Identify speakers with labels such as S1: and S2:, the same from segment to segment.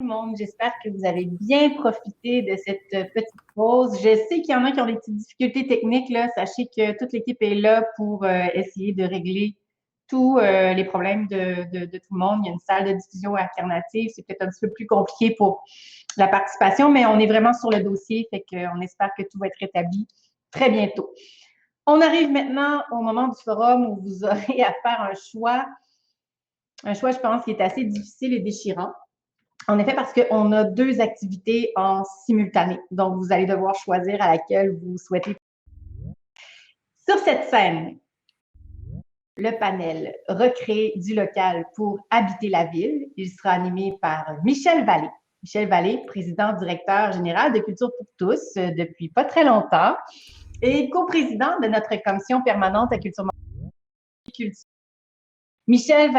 S1: Tout le monde. J'espère que vous avez bien profité de cette petite pause. Je sais qu'il y en a qui ont des petites difficultés techniques, là. Sachez que toute l'équipe est là pour essayer de régler tous les problèmes de tout le monde. Il y a une salle de diffusion alternative. C'est peut-être un petit peu plus compliqué pour la participation, mais on est vraiment sur le dossier. Fait qu'on espère que tout va être rétabli très bientôt. On arrive maintenant au moment du forum où vous aurez à faire un choix. Un choix, je pense, qui est assez difficile et déchirant. En effet, parce qu'on a deux activités en simultané. Donc, vous allez devoir choisir à laquelle vous souhaitez. Sur cette scène, le panel Recréer du local pour habiter la ville. Il sera animé par Michel Vallée. Michel Vallée, président directeur général de Culture pour tous depuis pas très longtemps et coprésident de notre commission permanente à Culture. Michel Vallée,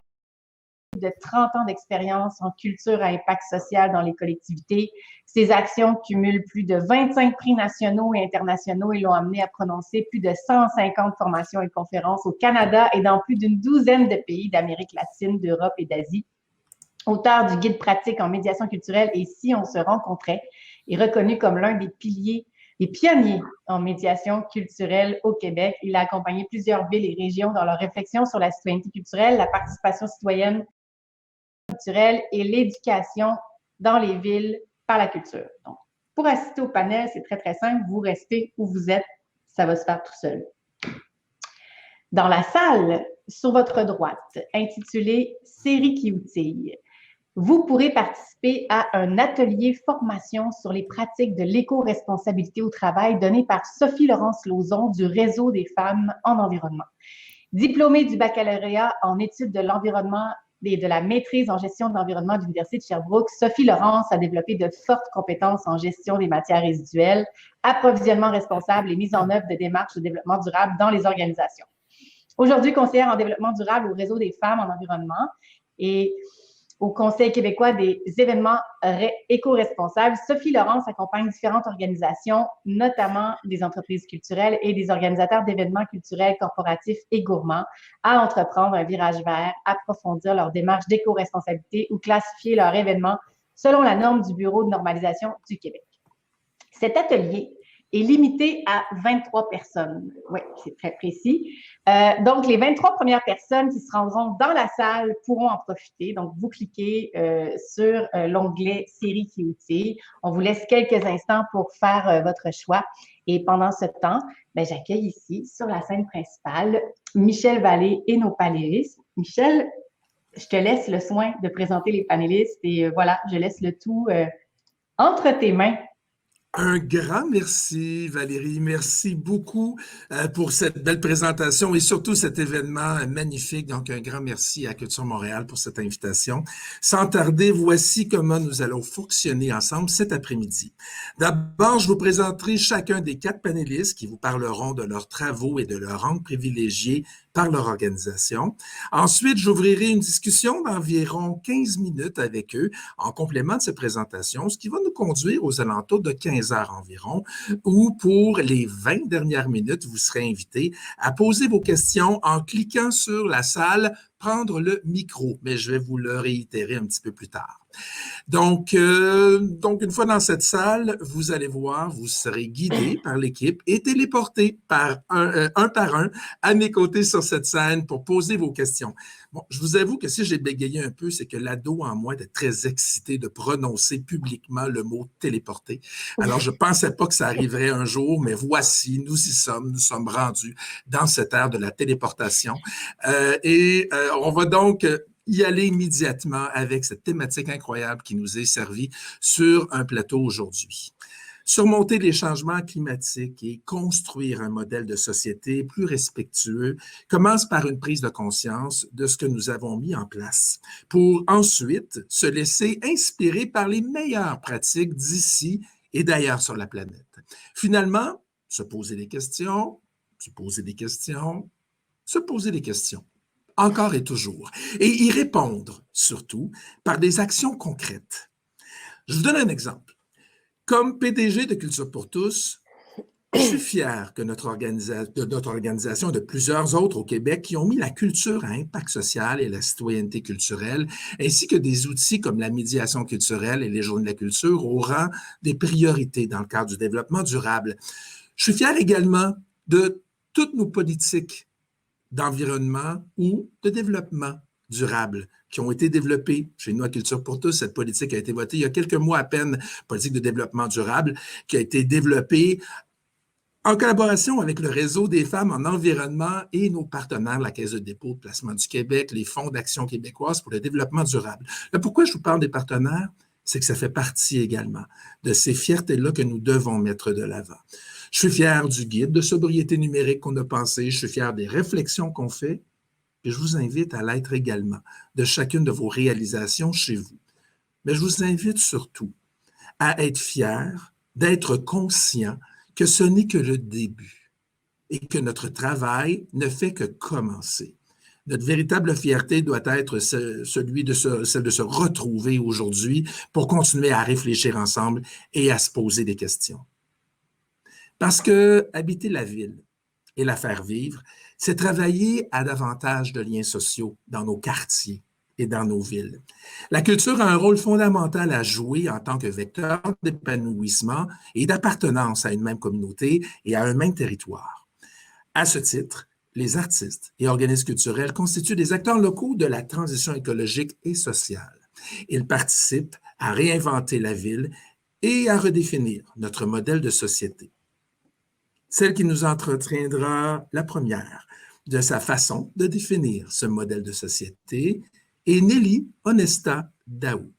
S1: de 30 ans d'expérience en culture à impact social dans les collectivités. Ses actions cumulent plus de 25 prix nationaux et internationaux et l'ont amené à prononcer plus de 150 formations et conférences au Canada et dans plus d'une douzaine de pays d'Amérique latine, d'Europe et d'Asie. Auteur du guide pratique en médiation culturelle et Si on se rencontrait, est reconnu comme l'un des piliers et pionniers en médiation culturelle au Québec. Il a accompagné plusieurs villes et régions dans leur réflexion sur la citoyenneté culturelle, la participation citoyenne culturelle et l'éducation dans les villes par la culture. Donc, pour assister au panel, c'est très, très simple. Vous restez où vous êtes. Ça va se faire tout seul. Dans la salle, sur votre droite, intitulée « Série qui outille », vous pourrez participer à un atelier formation sur les pratiques de l'éco-responsabilité au travail donné par Sophie-Laurence Lauzon du Réseau des femmes en environnement. Diplômée du baccalauréat en études de l'environnement et de la maîtrise en gestion de l'environnement de l'Université de Sherbrooke, Sophie Laurence a développé de fortes compétences en gestion des matières résiduelles, approvisionnement responsable et mise en œuvre de démarches de développement durable dans les organisations. Aujourd'hui, conseillère en développement durable au Réseau des femmes en environnement et au Conseil québécois des événements éco-responsables, Sophie Laurence accompagne différentes organisations, notamment des entreprises culturelles et des organisateurs d'événements culturels, corporatifs et gourmands, à entreprendre un virage vert, approfondir leur démarche d'éco-responsabilité ou classifier leur événement selon la norme du Bureau de normalisation du Québec. Cet atelier est limité à 23 personnes. Oui, c'est très précis. Donc, les 23 premières personnes qui se rendront dans la salle pourront en profiter. Donc, vous cliquez sur l'onglet « Série qui outille ». On vous laisse quelques instants pour faire votre choix. Et pendant ce temps, j'accueille ici, sur la scène principale, Michel Vallée et nos panélistes. Michel, je te laisse le soin de présenter les panélistes et voilà, je laisse le tout entre tes mains.
S2: Un grand merci, Valérie. Merci beaucoup pour cette belle présentation et surtout cet événement magnifique. Donc, un grand merci à Culture Montréal pour cette invitation. Sans tarder, voici comment nous allons fonctionner ensemble cet après-midi. D'abord, je vous présenterai chacun des 4 panélistes qui vous parleront de leurs travaux et de leur rang privilégié par leur organisation. Ensuite, j'ouvrirai une discussion d'environ 15 minutes avec eux en complément de cette présentation, ce qui va nous conduire aux alentours de 15 heures environ, où pour les 20 dernières minutes, vous serez invités à poser vos questions en cliquant sur la salle « Prendre le micro », mais je vais vous le réitérer un petit peu plus tard. Donc, une fois dans cette salle, vous allez voir, vous serez guidé par l'équipe et téléporté par un par un à mes côtés sur cette scène pour poser vos questions. Bon, je vous avoue que si j'ai bégayé un peu, c'est que l'ado en moi était très excité de prononcer publiquement le mot téléporté. Alors, je ne pensais pas que ça arriverait un jour, mais voici, nous y sommes, nous sommes rendus dans cette ère de la téléportation. On va donc y aller immédiatement avec cette thématique incroyable qui nous est servie sur un plateau aujourd'hui. Surmonter les changements climatiques et construire un modèle de société plus respectueux commence par une prise de conscience de ce que nous avons mis en place, pour ensuite se laisser inspirer par les meilleures pratiques d'ici et d'ailleurs sur la planète. Finalement, se poser des questions, se poser des questions, se poser des questions. Encore et toujours, et y répondre, surtout, par des actions concrètes. Je vous donne un exemple. Comme PDG de Culture pour tous, Je suis fier que de notre organisation et de plusieurs autres au Québec qui ont mis la culture à impact social et la citoyenneté culturelle, ainsi que des outils comme la médiation culturelle et les journées de la culture au rang des priorités dans le cadre du développement durable. Je suis fier également de toutes nos politiques d'environnement ou de développement durable qui ont été développées chez nous à Culture pour tous. Cette politique a été votée il y a quelques mois à peine, politique de développement durable, qui a été développée en collaboration avec le Réseau des femmes en environnement et nos partenaires, la Caisse de dépôt de placement du Québec, les fonds d'action québécoise pour le développement durable. Là, pourquoi je vous parle des partenaires? C'est que ça fait partie également de ces fiertés-là que nous devons mettre de l'avant. Je suis fier du guide de sobriété numérique qu'on a pensé, je suis fier des réflexions qu'on fait, et je vous invite à l'être également de chacune de vos réalisations chez vous. Mais je vous invite surtout à être fier, d'être conscient que ce n'est que le début et que notre travail ne fait que commencer. Notre véritable fierté doit être celle de se retrouver aujourd'hui pour continuer à réfléchir ensemble et à se poser des questions. Parce que habiter la ville et la faire vivre, c'est travailler à davantage de liens sociaux dans nos quartiers et dans nos villes. La culture a un rôle fondamental à jouer en tant que vecteur d'épanouissement et d'appartenance à une même communauté et à un même territoire. À ce titre, les artistes et organismes culturels constituent des acteurs locaux de la transition écologique et sociale. Ils participent à réinventer la ville et à redéfinir notre modèle de société. Celle qui nous entretiendra la première de sa façon de définir ce modèle de société est Nelly Onesta Daou.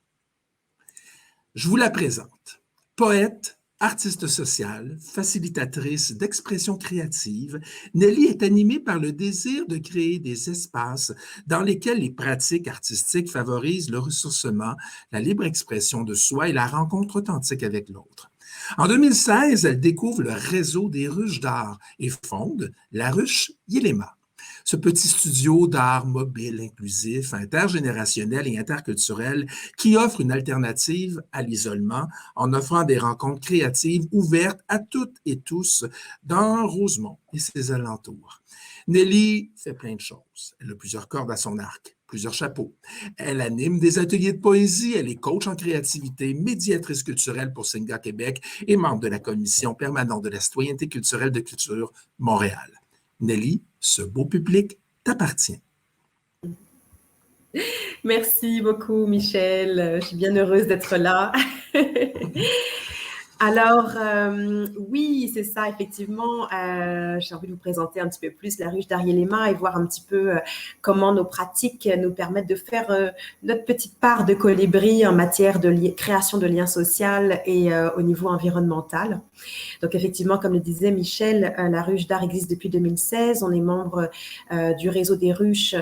S2: Je vous la présente. Poète, artiste sociale, facilitatrice d'expression créative, Nelly est animée par le désir de créer des espaces dans lesquels les pratiques artistiques favorisent le ressourcement, la libre expression de soi et la rencontre authentique avec l'autre. En 2016, elle découvre le réseau des ruches d'art et fonde la ruche Yélema. Ce petit studio d'art mobile, inclusif, intergénérationnel et interculturel qui offre une alternative à l'isolement en offrant des rencontres créatives ouvertes à toutes et tous dans Rosemont et ses alentours. Nelly fait plein de choses. Elle a plusieurs cordes à son arc, plusieurs chapeaux. Elle anime des ateliers de poésie, elle est coach en créativité, médiatrice culturelle pour Singa Québec et membre de la commission permanente de la citoyenneté culturelle de Culture Montréal. Nelly, ce beau public t'appartient.
S3: Merci beaucoup, Michel. Je suis bien heureuse d'être là. Alors, oui, c'est ça, effectivement. J'ai envie de vous présenter un petit peu plus la ruche d'Arielema et voir un petit peu comment nos pratiques nous permettent de faire notre petite part de colibri en matière de création de liens sociaux et au niveau environnemental. Donc, effectivement, comme le disait Michel, la ruche d'art existe depuis 2016. On est membre du réseau des ruches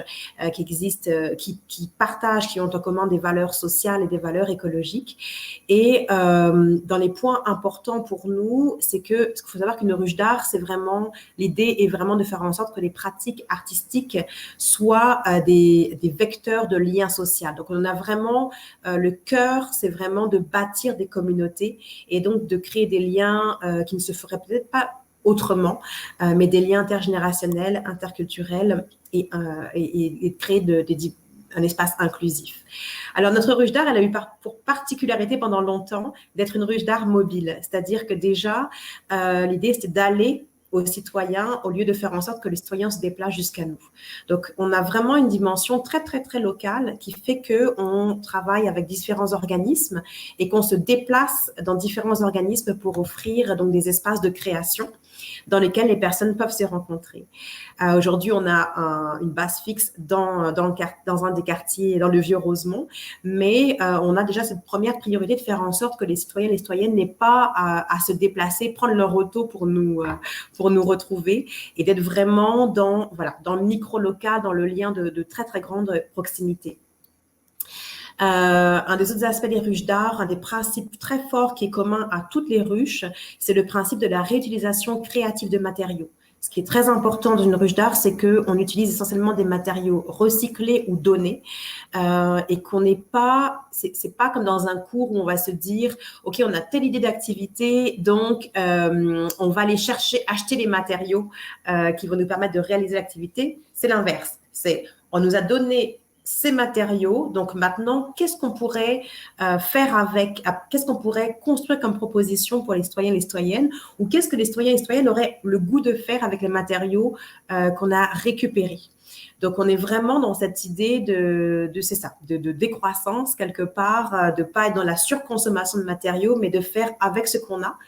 S3: qui existe, qui partagent, qui ont en commun des valeurs sociales et des valeurs écologiques. Et dans les points importants pour nous, c'est que, ce qu'il faut savoir qu'une ruche d'art, c'est vraiment, l'idée est vraiment de faire en sorte que les pratiques artistiques soient des vecteurs de liens sociaux. Donc, on a vraiment, le cœur, c'est vraiment de bâtir des communautés et donc de créer des liens qui ne se feraient peut-être pas autrement, mais des liens intergénérationnels, interculturels et créer un espace inclusif. Alors, notre ruche d'art, elle a eu pour particularité pendant longtemps d'être une ruche d'art mobile. C'est-à-dire que déjà, l'idée, c'était d'aller aux citoyens au lieu de faire en sorte que les citoyens se déplacent jusqu'à nous. Donc, on a vraiment une dimension très, très, très locale qui fait qu'on travaille avec différents organismes et qu'on se déplace dans différents organismes pour offrir donc des espaces de création dans lesquels les personnes peuvent se rencontrer. Aujourd'hui, on a une base fixe dans un des quartiers, dans le Vieux-Rosemont, mais on a déjà cette première priorité de faire en sorte que les citoyens et les citoyennes n'aient pas à se déplacer, prendre leur auto pour nous retrouver et d'être vraiment dans le micro-local, dans le lien de très, très grande proximité. Un des autres aspects des ruches d'art, un des principes très forts qui est commun à toutes les ruches, c'est le principe de la réutilisation créative de matériaux. Ce qui est très important dans une ruche d'art, c'est qu'on utilise essentiellement des matériaux recyclés ou donnés et qu'on n'est pas, c'est pas comme dans un cours où on va se dire, OK, on a telle idée d'activité, donc on va aller chercher, acheter les matériaux qui vont nous permettre de réaliser l'activité. C'est l'inverse. On nous a donné ces matériaux. Donc maintenant, qu'est-ce qu'on pourrait faire avec, qu'est-ce qu'on pourrait construire comme proposition pour les citoyens et les citoyennes, ou qu'est-ce que les citoyens et les citoyennes auraient le goût de faire avec les matériaux qu'on a récupérés. Donc, on est vraiment dans cette idée c'est ça, de décroissance quelque part, de pas être dans la surconsommation de matériaux, mais de faire avec ce qu'on a.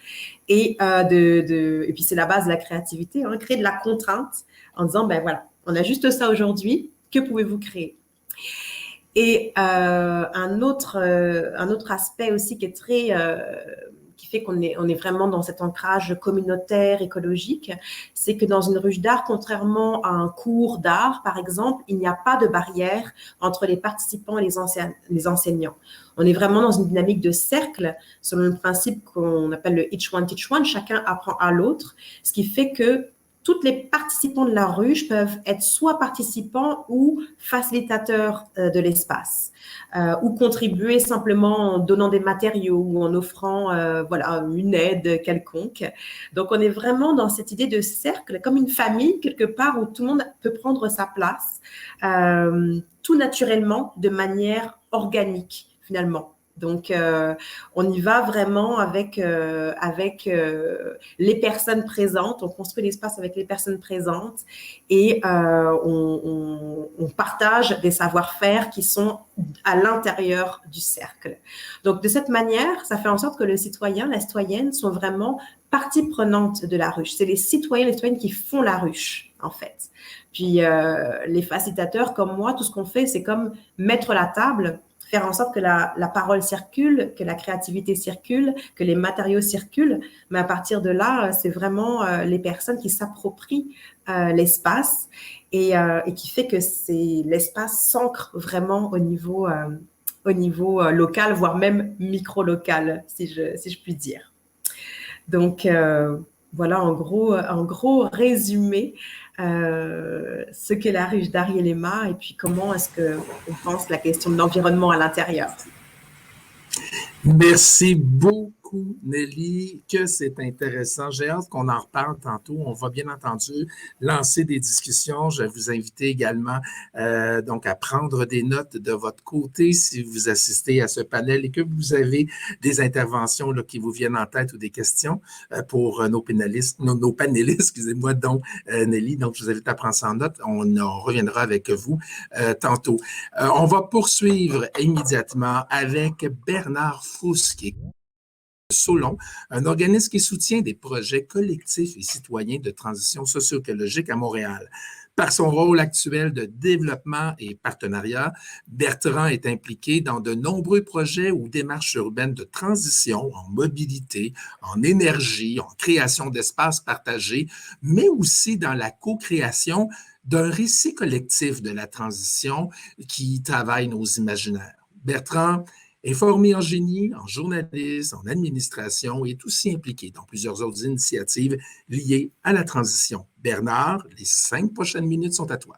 S3: Et, et puis, c'est la base de la créativité, hein, créer de la contrainte en disant, ben voilà, on a juste ça aujourd'hui, que pouvez-vous créer? Et un autre aspect aussi qui est très qui fait qu'on est vraiment dans cet ancrage communautaire, écologique, c'est que dans une ruche d'art, contrairement à un cours d'art, par exemple, il n'y a pas de barrière entre les participants et les enseignants. On est vraiment dans une dynamique de cercle, selon le principe qu'on appelle le each one teach one, chacun apprend à l'autre, ce qui fait que toutes les participants de la ruche peuvent être soit participants ou facilitateurs de l'espace, ou contribuer simplement en donnant des matériaux ou en offrant voilà, une aide quelconque. Donc, on est vraiment dans cette idée de cercle, comme une famille quelque part où tout le monde peut prendre sa place, tout naturellement, de manière organique finalement. Donc, on y va vraiment avec les personnes présentes. On construit l'espace avec les personnes présentes et on partage des savoir-faire qui sont à l'intérieur du cercle. Donc, de cette manière, ça fait en sorte que le citoyen, la citoyenne sont vraiment partie prenante de la ruche. C'est les citoyens, les citoyennes qui font la ruche, en fait. Puis, les facilitateurs comme moi, tout ce qu'on fait, c'est comme mettre la table, faire en sorte que la parole circule, que la créativité circule, que les matériaux circulent. Mais à partir de là, c'est vraiment les personnes qui s'approprient l'espace et qui fait que l'espace s'ancre vraiment au niveau local, voire même micro-local, si je puis dire. Donc, voilà en gros résumé ce qu'est la ruche d'Arielema et puis comment est-ce qu'on pense la question de l'environnement à l'intérieur.
S2: Merci beaucoup, Nelly, que c'est intéressant. J'ai hâte qu'on en reparle tantôt. On va bien entendu lancer des discussions. Je vais vous inviter également donc à prendre des notes de votre côté si vous assistez à ce panel et que vous avez des interventions là, qui vous viennent en tête ou des questions pour nos panélistes, excusez-moi, dont Nelly. Donc, je vous invite à prendre ça en note. On reviendra avec vous tantôt. On va poursuivre immédiatement avec Bernard Fousquier. Solon, un organisme qui soutient des projets collectifs et citoyens de transition socio-écologique à Montréal. Par son rôle actuel de développement et partenariat, Bertrand est impliqué dans de nombreux projets ou démarches urbaines de transition en mobilité, en énergie, en création d'espaces partagés, mais aussi dans la co-création d'un récit collectif de la transition qui travaille nos imaginaires. Bertrand est formé en génie, en journalisme, en administration et est aussi impliqué dans plusieurs autres initiatives liées à la transition. Bernard, les 5 prochaines minutes sont à toi.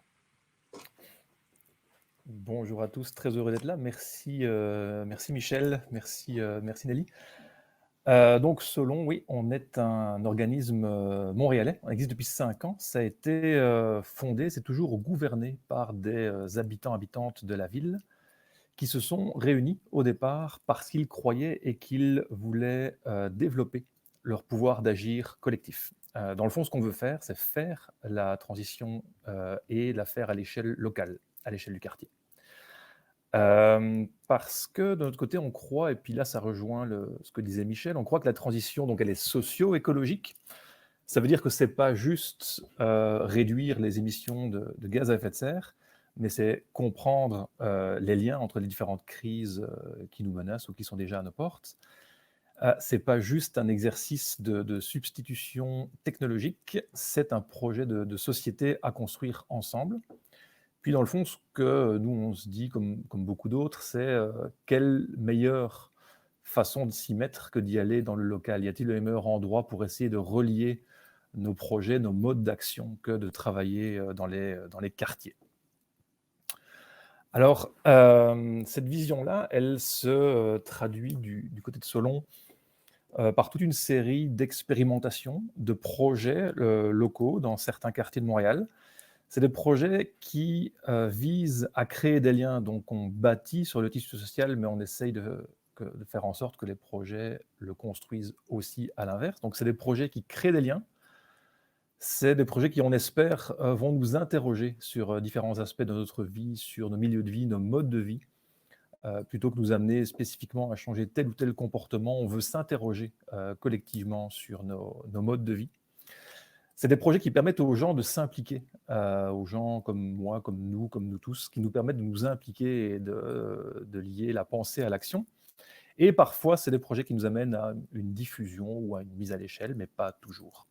S4: Bonjour à tous, très heureux d'être là. Merci, merci Michel, merci Nelly. Donc Solon, oui, on est un organisme montréalais, on existe depuis 5 ans. Ça a été fondé, c'est toujours gouverné par des habitantes de la ville qui se sont réunis au départ parce qu'ils croyaient et qu'ils voulaient développer leur pouvoir d'agir collectif. Dans le fond, ce qu'on veut faire, c'est faire la transition et la faire à l'échelle locale, à l'échelle du quartier. Parce que de notre côté, on croit, et puis là, ça rejoint ce que disait Michel, on croit que la transition, donc elle est socio-écologique. Ça veut dire que c'est pas juste réduire les émissions de gaz à effet de serre, mais c'est comprendre les liens entre les différentes crises qui nous menacent ou qui sont déjà à nos portes. C'est pas juste un exercice de substitution technologique, c'est un projet de société à construire ensemble. Puis dans le fond, ce que nous on se dit, comme beaucoup d'autres, c'est quelle meilleure façon de s'y mettre que d'y aller dans le local. Y a-t-il le meilleur endroit pour essayer de relier nos projets, nos modes d'action que de travailler dans les quartiers. Alors, cette vision-là, elle se traduit du côté de Solon par toute une série d'expérimentations, de projets locaux dans certains quartiers de Montréal. C'est des projets qui visent à créer des liens. Donc, on bâtit sur le tissu social, mais on essaye de faire en sorte que les projets le construisent aussi à l'inverse. Donc, c'est des projets qui créent des liens. C'est des projets qui, on espère, vont nous interroger sur différents aspects de notre vie, sur nos milieux de vie, nos modes de vie. Plutôt que nous amener spécifiquement à changer tel ou tel comportement, on veut s'interroger collectivement sur nos modes de vie. C'est des projets qui permettent aux gens de s'impliquer, aux gens comme moi, comme nous tous, qui nous permettent de nous impliquer et de lier la pensée à l'action. Et parfois, c'est des projets qui nous amènent à une diffusion ou à une mise à l'échelle, mais pas toujours.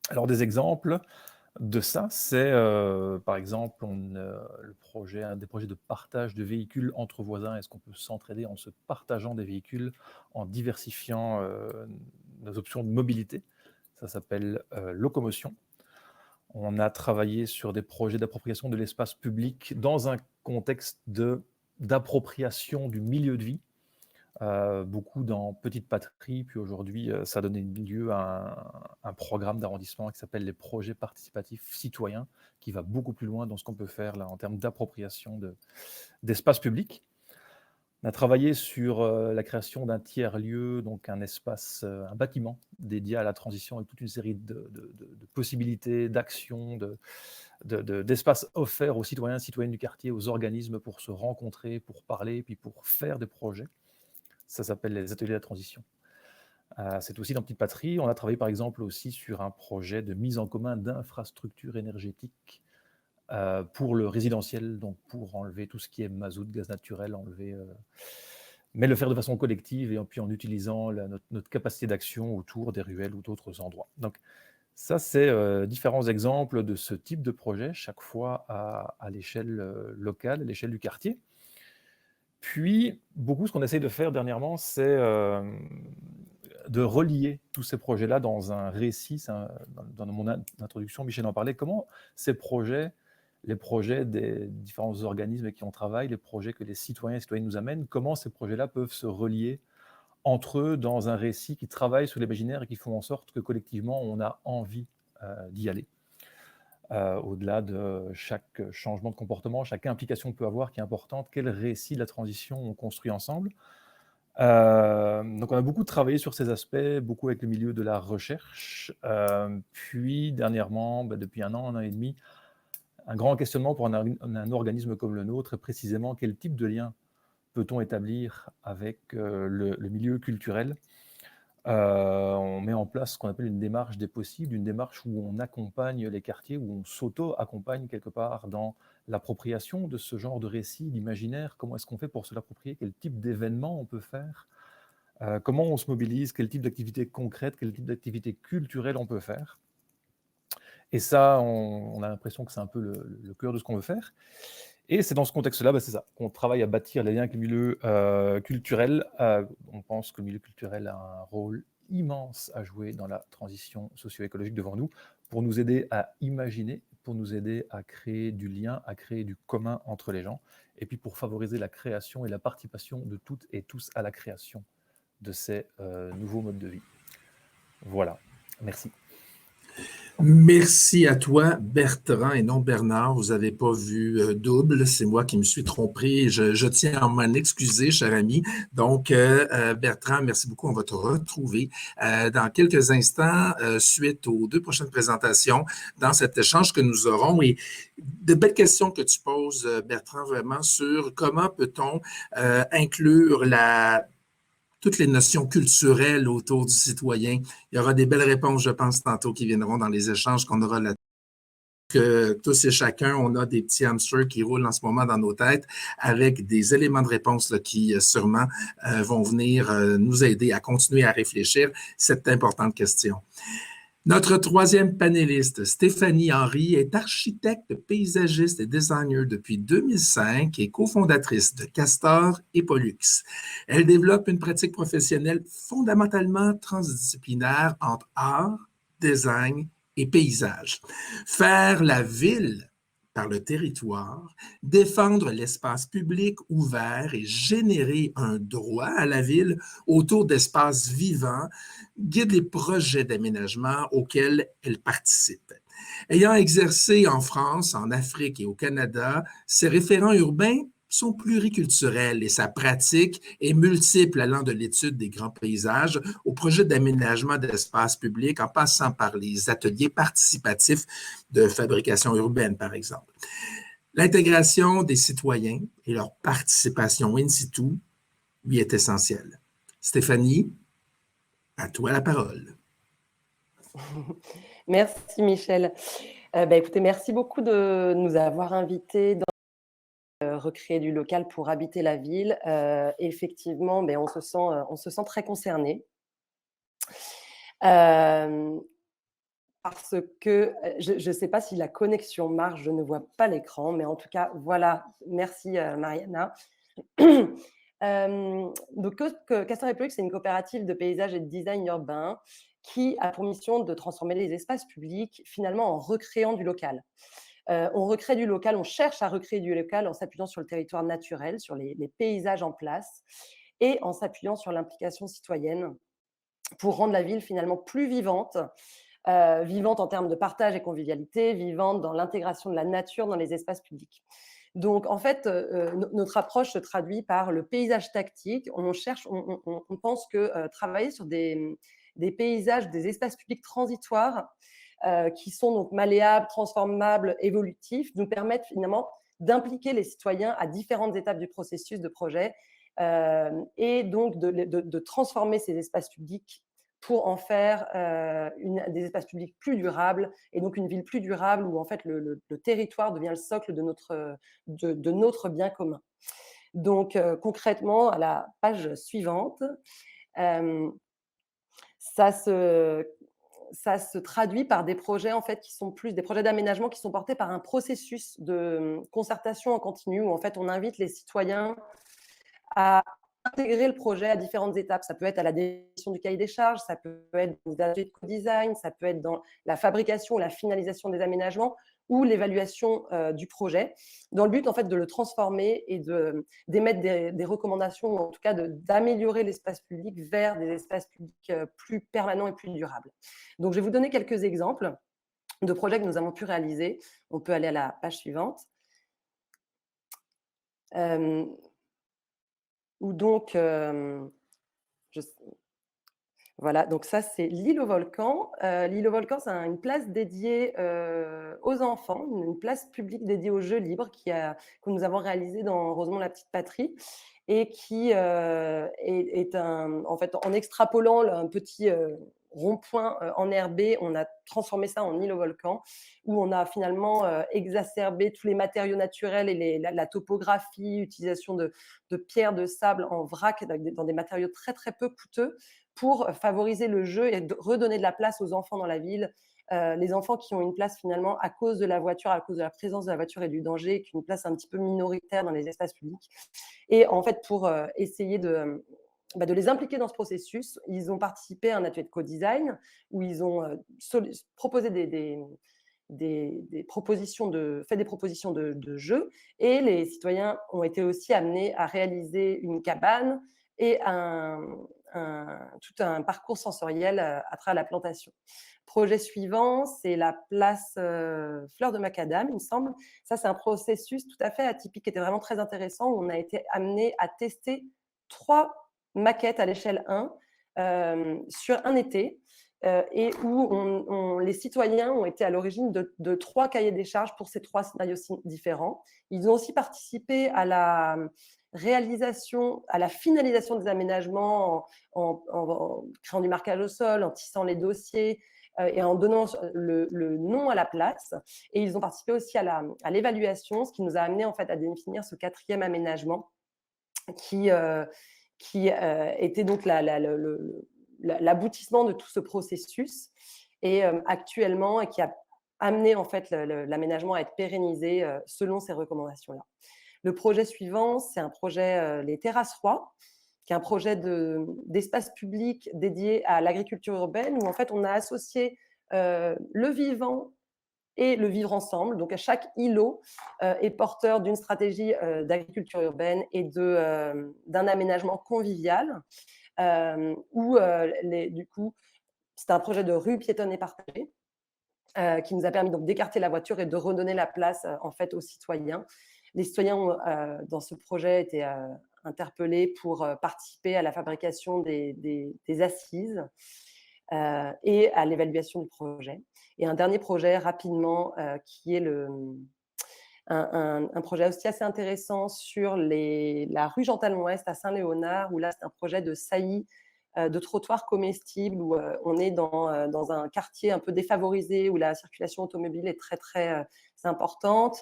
S4: Alors, des exemples de ça, c'est par exemple un des projets de partage de véhicules entre voisins. Est-ce qu'on peut s'entraider en se partageant des véhicules, en diversifiant nos options de mobilité? Ça s'appelle Locomotion. On a travaillé sur des projets d'appropriation de l'espace public dans un contexte d'appropriation du milieu de vie. Beaucoup dans Petite Patrie, puis aujourd'hui, ça a donné lieu à un programme d'arrondissement qui s'appelle les projets participatifs citoyens, qui va beaucoup plus loin dans ce qu'on peut faire là, en termes d'appropriation d'espace public. On a travaillé sur la création d'un tiers-lieu, donc un espace, un bâtiment dédié à la transition avec toute une série de possibilités, d'actions, d'espaces offerts aux citoyens et citoyennes du quartier, aux organismes pour se rencontrer, pour parler, puis pour faire des projets. Ça s'appelle les ateliers de la transition. C'est aussi dans Petite Patrie. On a travaillé par exemple aussi sur un projet de mise en commun d'infrastructures énergétiques pour le résidentiel, donc pour enlever tout ce qui est mazout, gaz naturel, mais le faire de façon collective et puis en utilisant notre capacité d'action autour des ruelles ou d'autres endroits. Donc ça, c'est différents exemples de ce type de projet, chaque fois à l'échelle locale, à l'échelle du quartier. Puis, beaucoup, ce qu'on essaye de faire dernièrement, c'est de relier tous ces projets-là dans un récit. Dans mon introduction, Michel en parlait. Comment ces projets, les projets des différents organismes qui en travaillent, les projets que les citoyens et citoyennes nous amènent, comment ces projets-là peuvent se relier entre eux dans un récit qui travaille sur l'imaginaire et qui font en sorte que collectivement, on a envie d'y aller. Au-delà de chaque changement de comportement, chaque implication qu'on peut avoir qui est importante, quel récit de la transition on construit ensemble. Donc on a beaucoup travaillé sur ces aspects, beaucoup avec le milieu de la recherche. Puis dernièrement, depuis un an et demi, un grand questionnement pour un organisme comme le nôtre est précisément quel type de lien peut-on établir avec le milieu culturel. On met en place ce qu'on appelle une démarche des possibles, une démarche où on accompagne les quartiers, où on s'auto-accompagne quelque part dans l'appropriation de ce genre de récit, d'imaginaire. Comment est-ce qu'on fait pour se l'approprier? Quel type d'événements on peut faire? Comment on se mobilise? Quel type d'activité concrète? Quel type d'activité culturelle on peut faire? Et ça, on a l'impression que c'est un peu le cœur de ce qu'on veut faire. Et c'est dans ce contexte-là, c'est ça, qu'on travaille à bâtir les liens avec le milieu culturel. On pense que le milieu culturel a un rôle immense à jouer dans la transition socio-écologique devant nous, pour nous aider à imaginer, pour nous aider à créer du lien, à créer du commun entre les gens, et puis pour favoriser la création et la participation de toutes et tous à la création de ces nouveaux modes de vie. Voilà, merci.
S2: Merci à toi, Bertrand, et non Bernard. Vous n'avez pas vu double. C'est moi qui me suis trompé. Je tiens à m'en excuser, cher ami. Donc, Bertrand, merci beaucoup. On va te retrouver dans quelques instants suite aux 2 prochaines présentations dans cet échange que nous aurons. Et de belles questions que tu poses, Bertrand, vraiment sur comment peut-on inclure toutes les notions culturelles autour du citoyen. Il y aura des belles réponses, je pense, tantôt qui viendront dans les échanges qu'on aura là. Que tous et chacun, on a des petits hamsters qui roulent en ce moment dans nos têtes avec des éléments de réponse là, qui sûrement vont venir nous aider à continuer à réfléchir cette importante question. Notre 3e panéliste, Stéphanie Henry, est architecte, paysagiste et designer depuis 2005 et cofondatrice de Castor et Pollux. Elle développe une pratique professionnelle fondamentalement transdisciplinaire entre art, design et paysage. Faire la ville par le territoire, défendre l'espace public ouvert et générer un droit à la ville autour d'espaces vivants guide les projets d'aménagement auxquels elle participe. Ayant exercé en France, en Afrique et au Canada, ces référents urbains sont pluriculturels et sa pratique est multiple, allant de l'étude des grands paysages au projet d'aménagement d'espaces publics en passant par les ateliers participatifs de fabrication urbaine, par exemple. L'intégration des citoyens et leur participation in situ lui est essentielle. Stéphanie, à toi la parole.
S5: Merci Michel. Écoutez, merci beaucoup de nous avoir invités dans recréer du local pour habiter la ville. Effectivement, on se sent très concerné. Parce que je ne sais pas si la connexion marche, je ne vois pas l'écran, mais en tout cas, voilà. Merci Mariana. Donc, Castor et Pollux, c'est une coopérative de paysage et de design urbain qui a pour mission de transformer les espaces publics finalement en recréant du local. On recrée du local, on cherche à recréer du local en s'appuyant sur le territoire naturel, sur les paysages en place et en s'appuyant sur l'implication citoyenne pour rendre la ville finalement plus vivante, vivante en termes de partage et convivialité, vivante dans l'intégration de la nature dans les espaces publics. Donc, en fait, notre approche se traduit par le paysage tactique. On pense que travailler sur des paysages, des espaces publics transitoires qui sont donc malléables, transformables, évolutifs, nous permettent finalement d'impliquer les citoyens à différentes étapes du processus de projet et donc de transformer ces espaces publics pour en faire des espaces publics plus durables et donc une ville plus durable où en fait le territoire devient le socle de notre bien commun. Donc concrètement, à la page suivante, ça se traduit par des projets en fait qui sont plus des projets d'aménagement qui sont portés par un processus de concertation en continu où en fait on invite les citoyens à intégrer le projet à différentes étapes. Ça peut être à la définition du cahier des charges, ça peut être dans les ateliers de co-design, ça peut être dans la fabrication ou la finalisation des aménagements ou l'évaluation du projet, dans le but en fait de le transformer et d'émettre des recommandations, ou en tout cas d'améliorer l'espace public vers des espaces publics plus permanents et plus durables. Donc je vais vous donner quelques exemples de projets que nous avons pu réaliser. On peut aller à la page suivante. Où donc, voilà, donc ça c'est l'île au volcan. L'île au volcan, c'est une place dédiée aux enfants, une place publique dédiée aux jeux libres que nous avons réalisée dans Rosemont la Petite Patrie et qui est en fait, en extrapolant un petit rond-point enherbé, on a transformé ça en île au volcan, où on a finalement exacerbé tous les matériaux naturels et la topographie, utilisation de pierres, de sable en vrac, dans des matériaux très très peu coûteux, pour favoriser le jeu et redonner de la place aux enfants dans la ville. Les enfants qui ont une place finalement à cause de la voiture, à cause de la présence de la voiture et du danger, qui ont une place un petit peu minoritaire dans les espaces publics. Et en fait, pour essayer de les impliquer dans ce processus, ils ont participé à un atelier de co-design où ils ont proposé des propositions fait des propositions de jeux, et les citoyens ont été aussi amenés à réaliser une cabane et tout un parcours sensoriel à travers la plantation. Projet suivant, c'est la place Fleur de Macadam, il me semble. Ça, c'est un processus tout à fait atypique qui était vraiment très intéressant, où on a été amené à tester 3 maquettes à l'échelle 1 sur un été, et où les citoyens ont été à l'origine de 3 cahiers des charges pour ces 3 scénarios différents. Ils ont aussi participé à la réalisation, à la finalisation des aménagements en créant du marquage au sol, en tissant les dossiers et en donnant le nom à la place. Et ils ont participé aussi à l'évaluation, ce qui nous a amené en fait à définir ce 4e aménagement qui était donc l'aboutissement de tout ce processus et actuellement et qui a amené en fait l'aménagement à être pérennisé selon ces recommandations-là. Le projet suivant, c'est un projet Les Terrasses Rois, qui est un projet d'espace public dédié à l'agriculture urbaine, où en fait on a associé le vivant et le vivre ensemble. Donc, à chaque îlot est porteur d'une stratégie d'agriculture urbaine et d'un aménagement convivial où, du coup, c'est un projet de rue piétonne et partagée qui nous a permis donc d'écarter la voiture et de redonner la place en fait aux citoyens. Les citoyens ont, dans ce projet été interpellés pour participer à la fabrication des assises et à l'évaluation du projet. Et un dernier projet rapidement qui est un projet aussi assez intéressant sur la rue Jean Talon Ouest à Saint-Léonard, où là c'est un projet de saillie de trottoirs comestibles, où on est dans un quartier un peu défavorisé, où la circulation automobile est très très importante.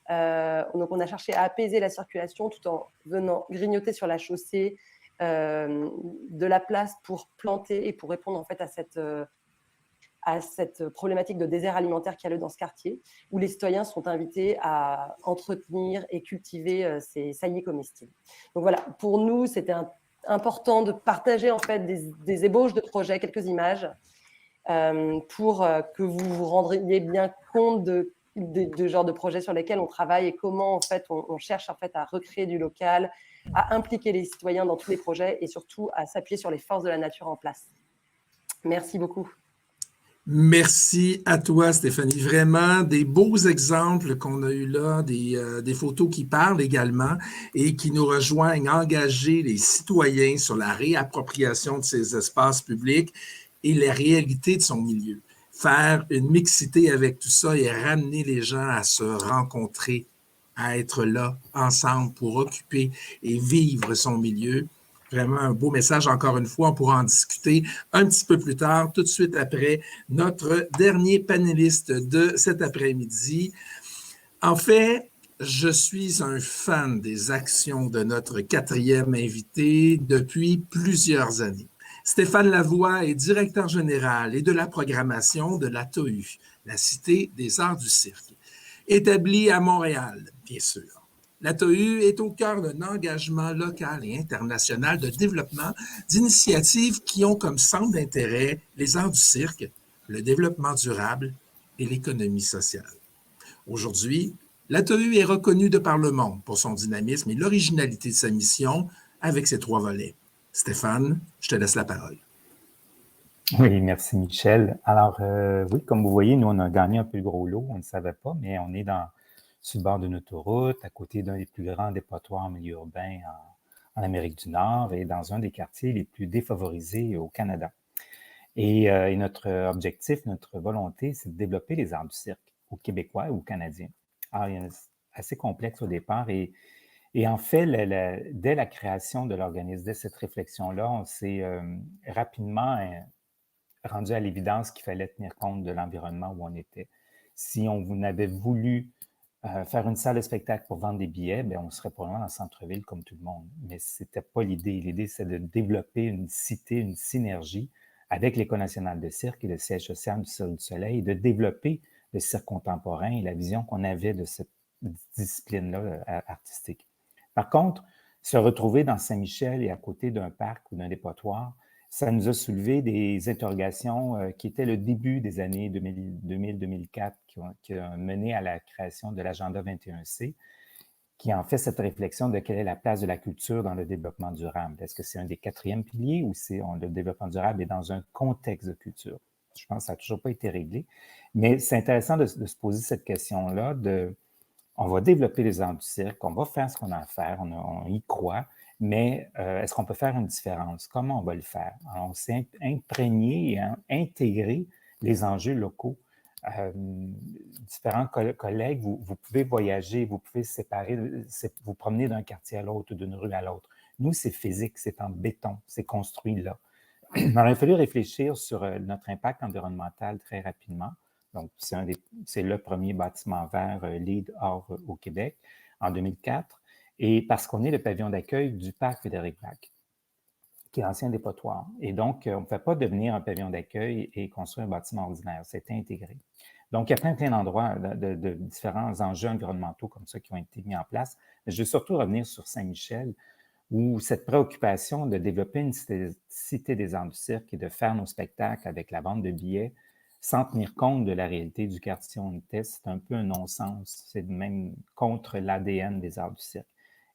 S5: Donc on a cherché à apaiser la circulation tout en venant grignoter sur la chaussée de la place pour planter et pour répondre en fait à cette problématique de désert alimentaire qu'il y a dans ce quartier, où les citoyens sont invités à entretenir et cultiver ces saillies comestibles. Donc voilà, pour nous, c'était important de partager en fait des ébauches de projets, quelques images, pour que vous vous rendriez bien compte de genre de projets sur lesquels on travaille et comment en fait on cherche en fait à recréer du local, à impliquer les citoyens dans tous les projets et surtout à s'appuyer sur les forces de la nature en place. Merci beaucoup.
S2: Merci à toi, Stéphanie. Vraiment des beaux exemples qu'on a eus là, des photos qui parlent également et qui nous rejoignent à engager les citoyens sur la réappropriation de ces espaces publics et les réalités de son milieu. Faire une mixité avec tout ça et ramener les gens à se rencontrer, à être là ensemble pour occuper et vivre son milieu. Vraiment un beau message, encore une fois. On pourra en discuter un petit peu plus tard, tout de suite après notre dernier panéliste de cet après-midi. En fait, je suis un fan des actions de notre quatrième invité depuis plusieurs années. Stéphane Lavoie est directeur général et de la programmation de la TOU, la Cité des Arts du Cirque, établie à Montréal, bien sûr. La TOU est au cœur d'un engagement local et international de développement d'initiatives qui ont comme centre d'intérêt les arts du cirque, le développement durable et l'économie sociale. Aujourd'hui, la TOU est reconnue de par le monde pour son dynamisme et l'originalité de sa mission avec ses 3 volets. Stéphane, je te laisse la parole.
S6: Oui, merci Michel. Alors, oui, comme vous voyez, nous, on a gagné un peu le gros lot, on ne savait pas, mais on est sur le bord d'une autoroute, à côté d'un des plus grands dépotoirs en milieu urbain en Amérique du Nord et dans un des quartiers les plus défavorisés au Canada. Et notre objectif, notre volonté, c'est de développer les arts du cirque aux Québécois et aux Canadiens. Alors, il y a assez complexe au départ et en fait, dès la création de l'organisme, dès cette réflexion-là, on s'est rapidement rendu à l'évidence qu'il fallait tenir compte de l'environnement où on était. Si on avait voulu faire une salle de spectacle pour vendre des billets, bien, on serait probablement en centre-ville comme tout le monde. Mais ce n'était pas l'idée. L'idée, c'est de développer une cité, une synergie avec l'École nationale de cirque et le siège social du Cirque du Soleil et de développer le cirque contemporain et la vision qu'on avait de cette discipline-là artistique. Par contre, se retrouver dans Saint-Michel et à côté d'un parc ou d'un dépotoir, ça nous a soulevé des interrogations qui étaient le début des années 2000-2004, qui ont mené à la création de l'Agenda 21C, qui en fait cette réflexion de quelle est la place de la culture dans le développement durable. Est-ce que c'est un des 4e piliers ou le développement durable est dans un contexte de culture? Je pense que ça n'a toujours pas été réglé, mais c'est intéressant de se poser cette question-là on va développer les arts du cirque, on va faire ce qu'on a à faire, on y croit, mais est-ce qu'on peut faire une différence? Comment on va le faire? Alors, on s'est imprégné et intégré les enjeux locaux. Différents collègues, vous pouvez voyager, vous pouvez vous promener d'un quartier à l'autre ou d'une rue à l'autre. Nous, c'est physique, c'est en béton, c'est construit là. Alors, il a fallu réfléchir sur notre impact environnemental très rapidement. Donc, c'est le premier bâtiment vert LEED Or au Québec en 2004. Et parce qu'on est le pavillon d'accueil du parc Frédéric-Lac, qui est l'ancien dépotoir. Et donc, on ne peut pas devenir un pavillon d'accueil et construire un bâtiment ordinaire. C'était intégré. Donc, il y a plein d'endroits, de différents enjeux environnementaux comme ça qui ont été mis en place. Mais je vais surtout revenir sur Saint-Michel, où cette préoccupation de développer une cité des arts du cirque et de faire nos spectacles avec la vente de billets, sans tenir compte de la réalité du quartier où on était, c'est un peu un non-sens. C'est même contre l'ADN des arts du cirque.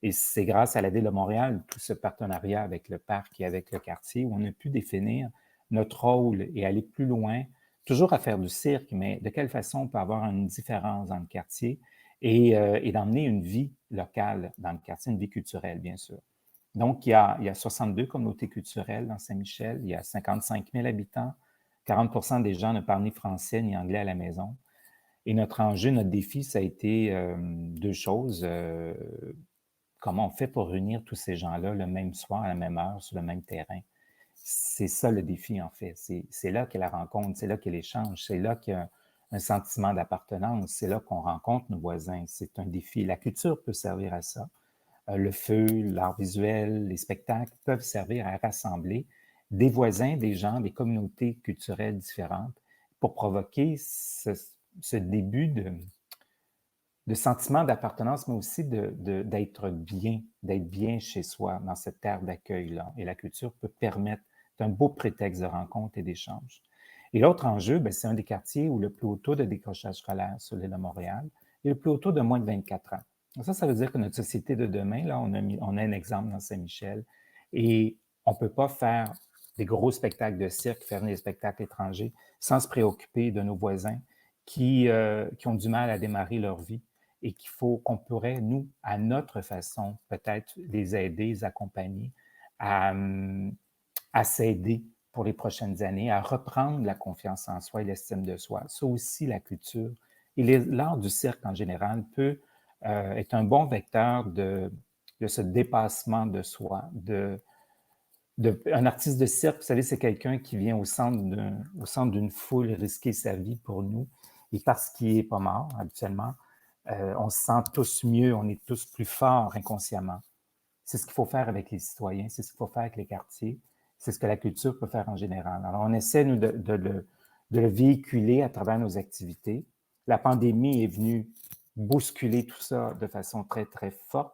S6: Et c'est grâce à la Ville de Montréal, tout ce partenariat avec le parc et avec le quartier, où on a pu définir notre rôle et aller plus loin, toujours à faire du cirque, mais de quelle façon on peut avoir une différence dans le quartier et d'emmener une vie locale dans le quartier, une vie culturelle, bien sûr. Donc, il y a 62 communautés culturelles dans Saint-Michel, il y a 55 000 habitants, 40 des gens ne parlent ni français ni anglais à la maison. Et notre enjeu, notre défi, ça a été deux choses. Comment on fait pour réunir tous ces gens-là le même soir, à la même heure, sur le même terrain? C'est ça le défi, en fait. C'est là qu'est la rencontre, c'est là qu'est l'échange, c'est là qu'il y a un sentiment d'appartenance, c'est là qu'on rencontre nos voisins. C'est un défi. La culture peut servir à ça. Le feu, l'art visuel, les spectacles peuvent servir à rassembler des voisins, des gens, des communautés culturelles différentes pour provoquer ce début de sentiment d'appartenance, mais aussi d'être bien chez soi dans cette terre d'accueil-là. Et la culture peut permettre un beau prétexte de rencontre et d'échange. Et l'autre enjeu, c'est un des quartiers où le plus haut taux de décrochage scolaire sur l'île de Montréal et le plus haut taux de moins de 24 ans. Donc ça veut dire que notre société de demain, là, on a un exemple dans Saint-Michel et on ne peut pas faire des gros spectacles de cirque, faire des spectacles étrangers sans se préoccuper de nos voisins qui ont du mal à démarrer leur vie et qu'on pourrait, nous, à notre façon, peut-être les aider, les accompagner à s'aider pour les prochaines années, à reprendre la confiance en soi et l'estime de soi. Ça aussi, la culture et l'art du cirque en général peut être un bon vecteur de ce dépassement de soi. Un artiste de cirque, vous savez, c'est quelqu'un qui vient au centre d'une foule risquer sa vie pour nous. Et parce qu'il n'est pas mort, habituellement, on se sent tous mieux, on est tous plus forts inconsciemment. C'est ce qu'il faut faire avec les citoyens, c'est ce qu'il faut faire avec les quartiers, c'est ce que la culture peut faire en général. Alors, on essaie, nous, de le véhiculer à travers nos activités. La pandémie est venue bousculer tout ça de façon très, très forte,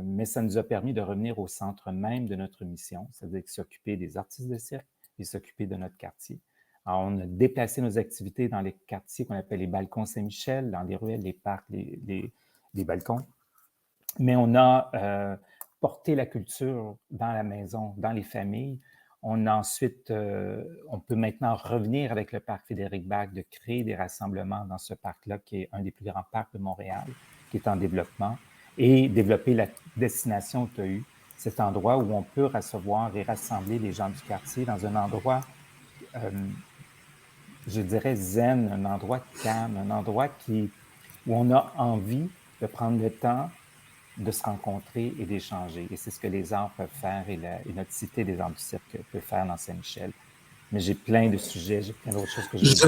S6: mais ça nous a permis de revenir au centre même de notre mission, c'est-à-dire s'occuper des artistes de cirque et s'occuper de notre quartier. Alors, on a déplacé nos activités dans les quartiers qu'on appelle les balcons Saint-Michel, dans les ruelles, les parcs, les balcons. Mais on a porté la culture dans la maison, dans les familles. On a ensuite, on peut maintenant revenir avec le parc Frédéric-Bach, de créer des rassemblements dans ce parc-là, qui est un des plus grands parcs de Montréal, qui est en développement, et développer la destination TAU, cet endroit où on peut recevoir et rassembler les gens du quartier dans un endroit, je dirais zen, un endroit calme, un endroit où on a envie de prendre le temps de se rencontrer et d'échanger. Et c'est ce que les arts peuvent faire et notre cité des arts du cirque peut faire dans Saint-Michel. Mais j'ai plein de sujets, j'ai plein d'autres choses que je veux dire.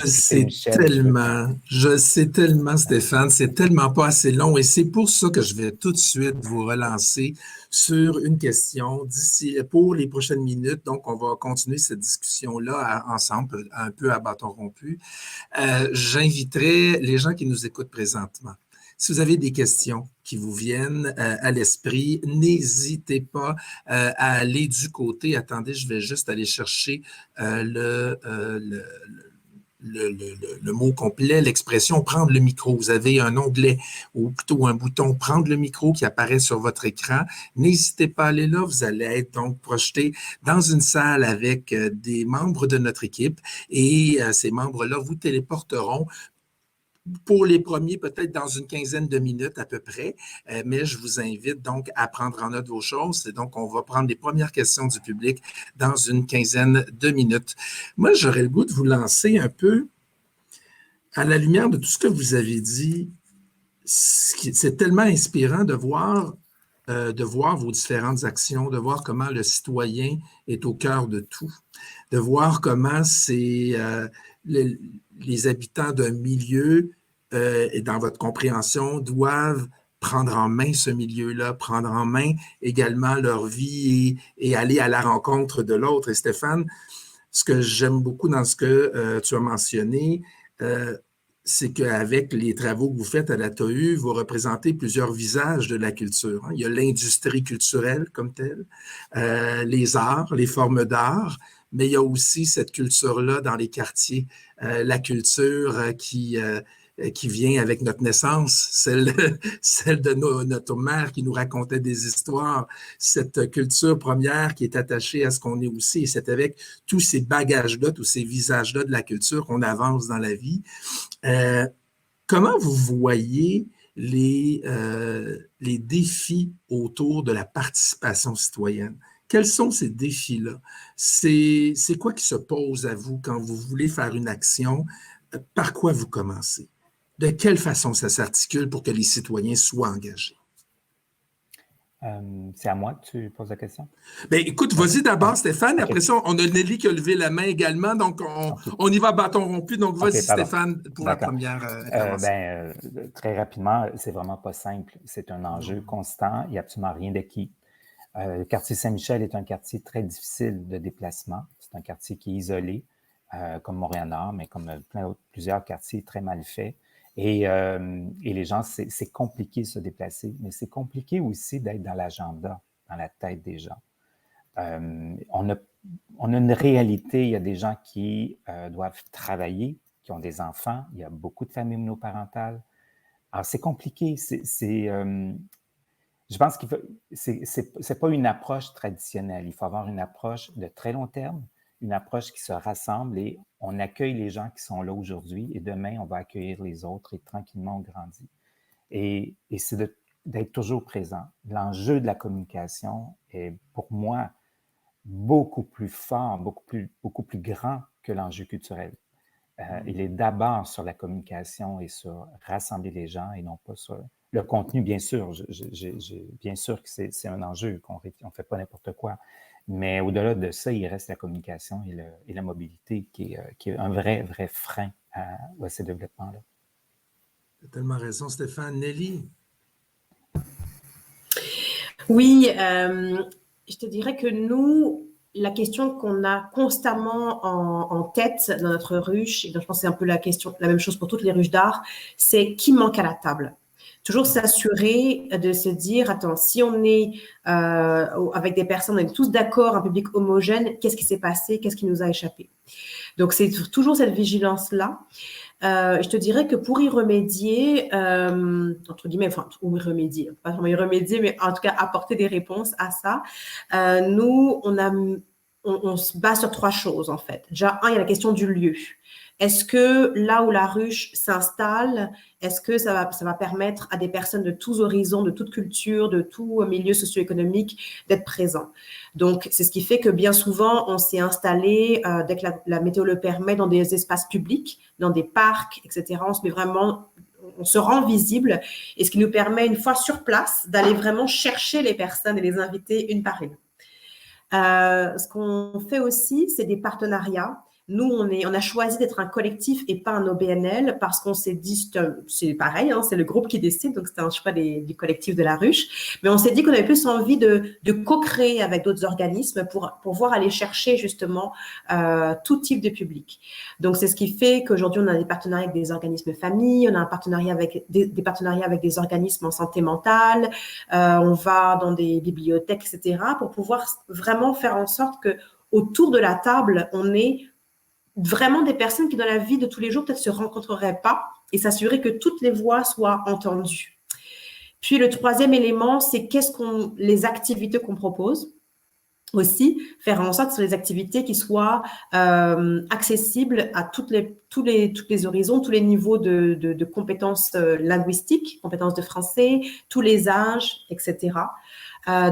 S2: Je sais tellement, Stéphane, c'est tellement pas assez long et c'est pour ça que je vais tout de suite vous relancer sur une question pour les prochaines minutes. Donc, on va continuer cette discussion-là ensemble, un peu à bâton rompu. J'inviterai les gens qui nous écoutent présentement. Si vous avez des questions qui vous viennent à l'esprit, n'hésitez pas à aller du côté. Attendez, je vais juste aller chercher le mot complet, l'expression « prendre le micro ». Vous avez un onglet ou plutôt un bouton « prendre le micro » qui apparaît sur votre écran. N'hésitez pas à aller là. Vous allez être donc projeté dans une salle avec des membres de notre équipe et ces membres-là vous téléporteront pour les premiers, peut-être dans une quinzaine de minutes à peu près, mais je vous invite donc à prendre en note vos choses. Et donc, on va prendre les premières questions du public dans une quinzaine de minutes. Moi, j'aurais le goût de vous lancer un peu à la lumière de tout ce que vous avez dit. C'est tellement inspirant de voir vos différentes actions, de voir comment le citoyen est au cœur de tout, de voir comment c'est les habitants d'un milieu et dans votre compréhension doivent prendre en main ce milieu-là, prendre en main également leur vie et aller à la rencontre de l'autre. Et Stéphane, ce que j'aime beaucoup dans ce que tu as mentionné, c'est qu'avec les travaux que vous faites à la TAU, vous représentez plusieurs visages de la culture. Il y a l'industrie culturelle comme telle, les arts, les formes d'art, mais il y a aussi cette culture-là dans les quartiers, la culture qui vient avec notre naissance, celle de notre mère qui nous racontait des histoires, cette culture première qui est attachée à ce qu'on est aussi, et c'est avec tous ces bagages-là, tous ces visages-là de la culture qu'on avance dans la vie. Comment vous voyez les défis autour de la participation citoyenne? Quels sont ces défis-là? C'est quoi qui se pose à vous quand vous voulez faire une action? Par quoi vous commencez? De quelle façon ça s'articule pour que les citoyens soient engagés?
S6: C'est à moi que tu poses la question?
S2: Bien, écoute, vas-y d'abord,
S6: Okay.
S2: Stéphane. Après ça, on a Nelly qui a levé la main également. Donc, on y va bâton rompu. Donc, vas-y, Stéphane, pour la première intervention.
S6: Très rapidement, c'est vraiment pas simple. C'est un enjeu constant. Il n'y a absolument rien d'acquis. Le quartier Saint-Michel est un quartier très difficile de déplacement. C'est un quartier qui est isolé, comme Montréal-Nord, mais comme plusieurs quartiers très mal faits. Et les gens, c'est compliqué de se déplacer, mais c'est compliqué aussi d'être dans l'agenda, dans la tête des gens. On a une réalité, il y a des gens qui doivent travailler, qui ont des enfants, il y a beaucoup de familles monoparentales. Alors, c'est compliqué. Je pense que c'est pas une approche traditionnelle. Il faut avoir une approche de très long terme, une approche qui se rassemble et on accueille les gens qui sont là aujourd'hui et demain, on va accueillir les autres et tranquillement, on grandit. Et c'est d'être toujours présent. L'enjeu de la communication est, pour moi, beaucoup plus fort, beaucoup plus grand que l'enjeu culturel. Il est d'abord sur la communication et sur rassembler les gens et non pas sur le contenu, bien sûr. Bien sûr que c'est un enjeu, qu'on ne fait pas n'importe quoi. Mais au-delà de ça, il reste la communication et la mobilité qui est un vrai frein à ces développements-là.
S2: Tu as tellement raison, Stéphane. Nelly?
S3: Oui, je te dirais que nous, la question qu'on a constamment en tête dans notre ruche, et donc je pense que c'est un peu la même chose pour toutes les ruches d'art, c'est qui manque à la table. Toujours s'assurer de se dire, attends, si on est avec des personnes, on est tous d'accord, un public homogène, qu'est-ce qui s'est passé, qu'est-ce qui nous a échappé? Donc, c'est toujours cette vigilance-là. Je te dirais que pour y remédier, entre guillemets, enfin, ou y remédier, pas vraiment y remédier, mais en tout cas apporter des réponses à ça, nous, on se base sur 3 choses, en fait. Déjà, il y a la question du lieu. Est-ce que là où la ruche s'installe, est-ce que ça va permettre à des personnes de tous horizons, de toute culture, de tout milieu socio-économique d'être présents? Donc, c'est ce qui fait que bien souvent, on s'est installé, dès que la météo le permet, dans des espaces publics, dans des parcs, etc. On se rend visible et ce qui nous permet, une fois sur place, d'aller vraiment chercher les personnes et les inviter une par une. Ce qu'on fait aussi, c'est des partenariats. Nous, on a choisi d'être un collectif et pas un OBNL parce qu'on s'est dit, c'est pareil, hein, c'est le groupe qui décide, donc c'était un choix du collectif de la ruche. Mais on s'est dit qu'on avait plus envie de co-créer avec d'autres organismes pour pouvoir aller chercher justement tout type de public. Donc, c'est ce qui fait qu'aujourd'hui, on a des partenariats avec des organismes familles, on a un partenariat avec des partenariats avec des organismes en santé mentale, on va dans des bibliothèques, etc., pour pouvoir vraiment faire en sorte que autour de la table, on ait vraiment des personnes qui, dans la vie de tous les jours, peut-être se rencontreraient pas et s'assurer que toutes les voix soient entendues. Puis, le 3e élément, c'est les activités qu'on propose. Aussi, faire en sorte que ce soit des activités qui soient accessibles à tous les horizons, tous les niveaux de compétences linguistiques, compétences de français, tous les âges, etc.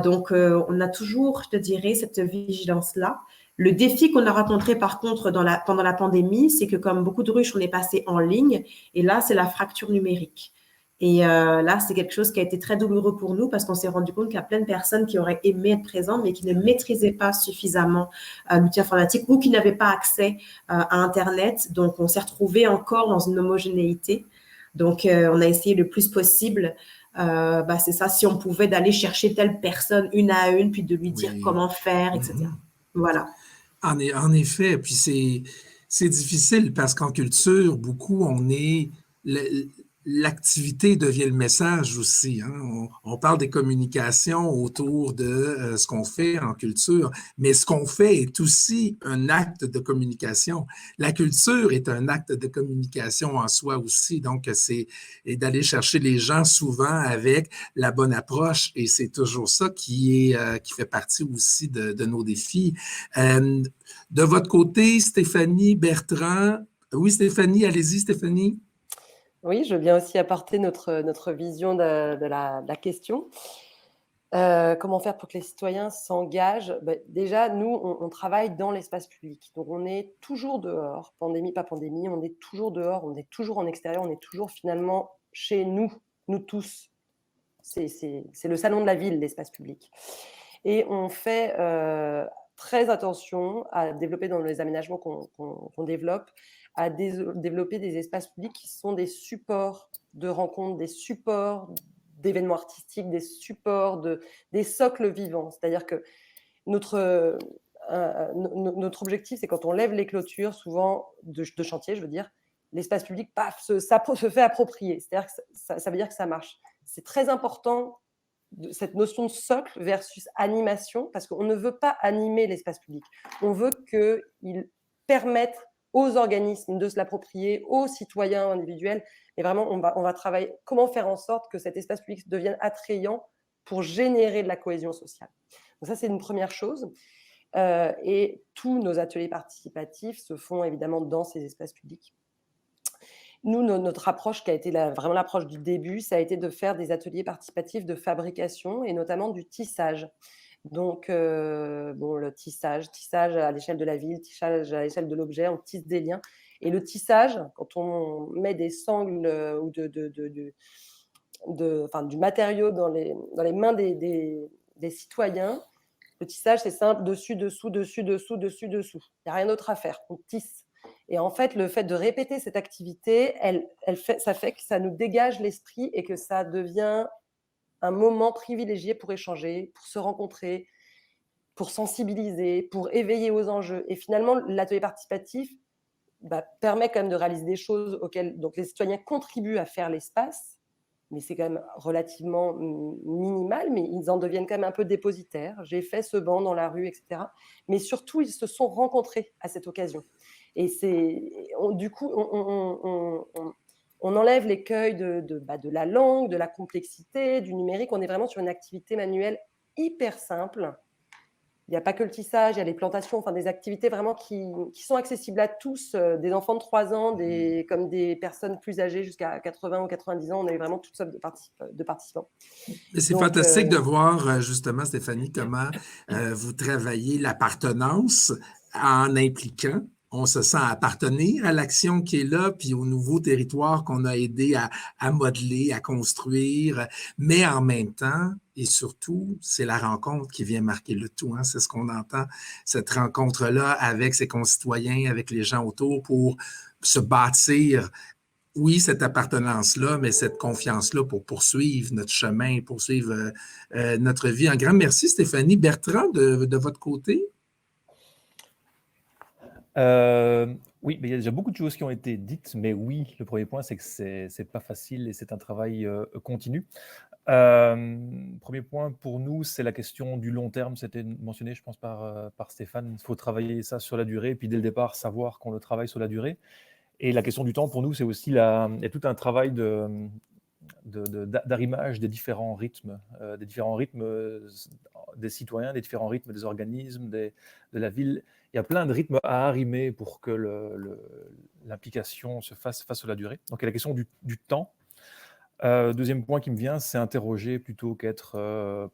S3: Donc, on a toujours, je te dirais, cette vigilance-là. Le défi qu'on a rencontré, par contre, pendant la pandémie, c'est que comme beaucoup de ruches, on est passé en ligne. Et là, c'est la fracture numérique. Et là, c'est quelque chose qui a été très douloureux pour nous parce qu'on s'est rendu compte qu'il y a plein de personnes qui auraient aimé être présentes, mais qui ne maîtrisaient pas suffisamment l'outil informatique ou qui n'avaient pas accès à Internet. Donc, on s'est retrouvés encore dans une homogénéité. Donc, on a essayé le plus possible, c'est ça, si on pouvait d'aller chercher telle personne une à une, puis de lui dire comment faire, etc. Voilà.
S2: En effet, puis c'est difficile parce qu'en culture, beaucoup, on est l'activité devient le message aussi. Hein. On parle des communications autour de ce qu'on fait en culture, mais ce qu'on fait est aussi un acte de communication. La culture est un acte de communication en soi aussi. Donc, c'est d'aller chercher les gens souvent avec la bonne approche, et c'est toujours ça qui fait partie aussi de nos défis. De votre côté, Stéphanie Bertrand. Oui, Stéphanie, allez-y, Stéphanie.
S5: Oui, je veux bien aussi apporter notre vision de la question. Comment faire pour que les citoyens s'engagent? Déjà, nous, on travaille dans l'espace public. Donc, on est toujours dehors, pandémie, pas pandémie, on est toujours dehors, on est toujours en extérieur, on est toujours finalement chez nous, nous tous. C'est le salon de la ville, l'espace public. Et on fait très attention à développer dans les aménagements qu'on développe, à développer des espaces publics qui sont des supports de rencontres, des supports d'événements artistiques, des supports, des socles vivants. C'est-à-dire que notre objectif, c'est quand on lève les clôtures, souvent de chantier, je veux dire, l'espace public, paf, se fait approprier. C'est-à-dire que ça veut dire que ça marche. C'est très important, cette notion de socle versus animation, parce qu'on ne veut pas animer l'espace public. On veut qu'il permette aux organismes de se l'approprier, aux citoyens individuels. Et vraiment, on va travailler comment faire en sorte que cet espace public devienne attrayant pour générer de la cohésion sociale. Donc ça, c'est une première chose. Et tous nos ateliers participatifs se font évidemment dans ces espaces publics. Nous, notre approche qui a été vraiment l'approche du début, ça a été de faire des ateliers participatifs de fabrication et notamment du tissage. Donc, le tissage à l'échelle de la ville, tissage à l'échelle de l'objet, on tisse des liens. Et le tissage, quand on met des sangles ou du matériau dans les mains des citoyens, le tissage, c'est simple, dessus, dessous, dessus, dessous, dessus, dessous. Il n'y a rien d'autre à faire, on tisse. Et en fait, le fait de répéter cette activité, ça fait que ça nous dégage l'esprit et que ça devient un moment privilégié pour échanger, pour se rencontrer, pour sensibiliser, pour éveiller aux enjeux. Et finalement, l'atelier participatif permet quand même de réaliser des choses auxquelles donc, les citoyens contribuent à faire l'espace, mais c'est quand même relativement minimal, mais ils en deviennent quand même un peu dépositaires. J'ai fait ce banc dans la rue, etc. Mais surtout, ils se sont rencontrés à cette occasion. Et du coup, on enlève l'écueil de la langue, de la complexité, du numérique. On est vraiment sur une activité manuelle hyper simple. Il n'y a pas que le tissage, il y a les plantations, enfin des activités vraiment qui sont accessibles à tous, des enfants de 3 ans, comme des personnes plus âgées jusqu'à 80 ou 90 ans. On a eu vraiment toutes sortes de participants.
S2: Mais c'est fantastique de voir, justement, Stéphanie, comment vous travaillez l'appartenance en impliquant. On se sent appartenir à l'action qui est là, puis au nouveau territoire qu'on a aidé à modeler, à construire, mais en même temps, et surtout, c'est la rencontre qui vient marquer le tout. Hein? C'est ce qu'on entend, cette rencontre-là avec ses concitoyens, avec les gens autour pour se bâtir, oui, cette appartenance-là, mais cette confiance-là pour poursuivre notre chemin, poursuivre notre vie. Un grand merci, Stéphanie. Bertrand, de votre côté?
S4: Oui, mais il y a déjà beaucoup de choses qui ont été dites, mais oui, le premier point, c'est que c'est pas facile et c'est un travail continu. Premier point pour nous, c'est la question du long terme. C'était mentionné, je pense, par Stéphane. Il faut travailler ça sur la durée, puis dès le départ, savoir qu'on le travaille sur la durée. Et la question du temps, pour nous, c'est aussi il y a tout un travail d'arrimage des différents rythmes, des citoyens, des différents rythmes des organismes, de la ville. Il y a plein de rythmes à arrimer pour que l'implication se fasse sur la durée. Donc, il y a la question du temps. Deuxième point qui me vient, c'est interroger plutôt qu'être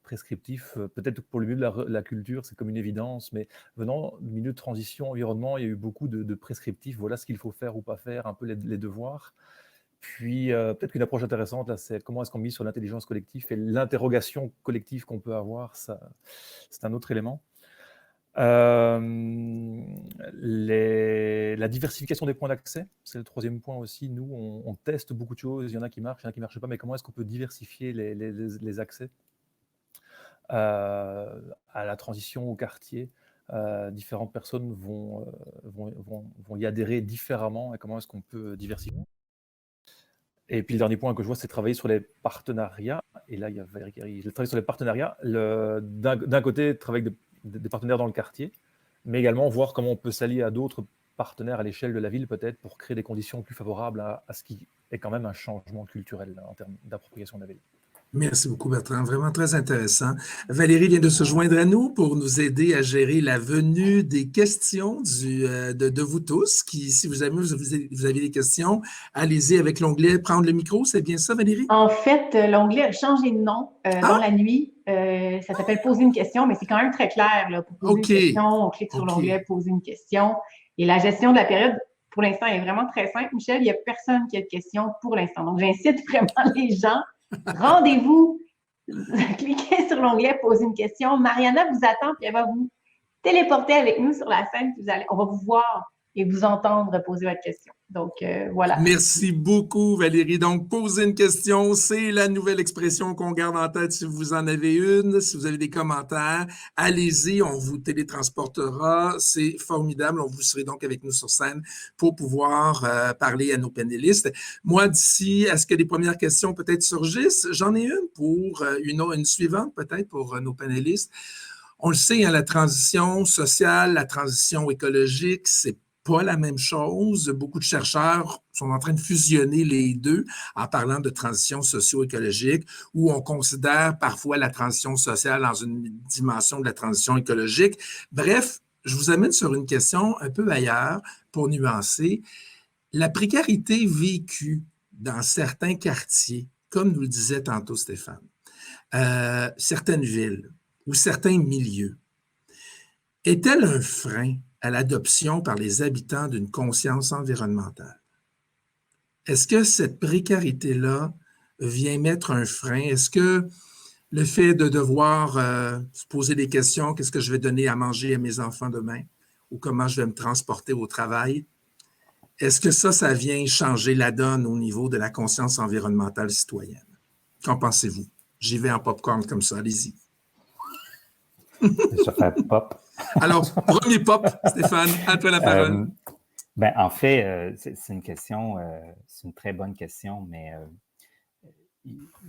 S4: prescriptif. Peut-être pour le milieu de la culture, c'est comme une évidence, mais venant du milieu de transition, environnement, il y a eu beaucoup de prescriptifs. Voilà ce qu'il faut faire ou pas faire, un peu les devoirs. Puis peut-être qu'une approche intéressante, là, c'est comment est-ce qu'on mise sur l'intelligence collective et l'interrogation collective qu'on peut avoir, ça, c'est un autre élément. La diversification des points d'accès, c'est le troisième point aussi. Nous, on teste beaucoup de choses, il y en a qui marchent, il y en a qui ne marchent pas, mais comment est-ce qu'on peut diversifier les accès à la transition au quartier? Différentes personnes vont y adhérer différemment, et comment est-ce qu'on peut diversifier? Et puis le dernier point que je vois, c'est travailler sur les partenariats. Et là, il y a Valérie qui arrive. Travailler sur les partenariats. D'un côté, travailler avec des partenaires dans le quartier, mais également voir comment on peut s'allier à d'autres partenaires à l'échelle de la ville, peut-être, pour créer des conditions plus favorables à ce qui est quand même un changement culturel en termes d'appropriation de la ville.
S2: Merci beaucoup, Bertrand. Vraiment très intéressant. Valérie vient de se joindre à nous pour nous aider à gérer la venue des questions de vous tous. Si vous avez des questions, allez-y avec l'onglet « Prendre le micro ». C'est bien ça, Valérie?
S1: En fait, l'onglet a changé de nom dans la nuit. Ça s'appelle « Poser une question », mais c'est quand même très clair. Là. Pour poser une question, on clique sur l'onglet « Poser une question ». Et la gestion de la période, pour l'instant, est vraiment très simple. Michel, il n'y a personne qui a de questions pour l'instant. Donc, j'incite vraiment les gens. Rendez-vous, cliquez sur l'onglet « Poser une question ». Mariana vous attend, puis elle va vous téléporter avec nous sur la scène. Puis on va vous voir et vous entendre poser votre question. Donc, voilà.
S2: Merci beaucoup, Valérie. Donc, poser une question, c'est la nouvelle expression qu'on garde en tête si vous en avez une. Si vous avez des commentaires, allez-y, on vous télétransportera. C'est formidable. On vous serez donc avec nous sur scène pour pouvoir parler à nos panélistes. Moi, d'ici à ce que les premières questions peut-être surgissent, j'en ai une pour une suivante peut-être pour nos panélistes. On le sait, hein, la transition sociale, la transition écologique, c'est pas la même chose. Beaucoup de chercheurs sont en train de fusionner les deux en parlant de transition socio-écologique, où on considère parfois la transition sociale dans une dimension de la transition écologique. Bref, je vous amène sur une question un peu ailleurs pour nuancer. La précarité vécue dans certains quartiers, comme nous le disait tantôt Stéphane, certaines villes ou certains milieux, est-elle un frein à l'adoption par les habitants d'une conscience environnementale? Est-ce que cette précarité-là vient mettre un frein? Est-ce que le fait de devoir se poser des questions, qu'est-ce que je vais donner à manger à mes enfants demain? Ou comment je vais me transporter au travail? Est-ce que ça vient changer la donne au niveau de la conscience environnementale citoyenne? Qu'en pensez-vous? J'y vais en popcorn comme ça, allez-y.
S6: Je vais faire pop.
S2: Alors, premier pop, Stéphane, à toi la parole.
S6: En fait, c'est une question, c'est une très bonne question, mais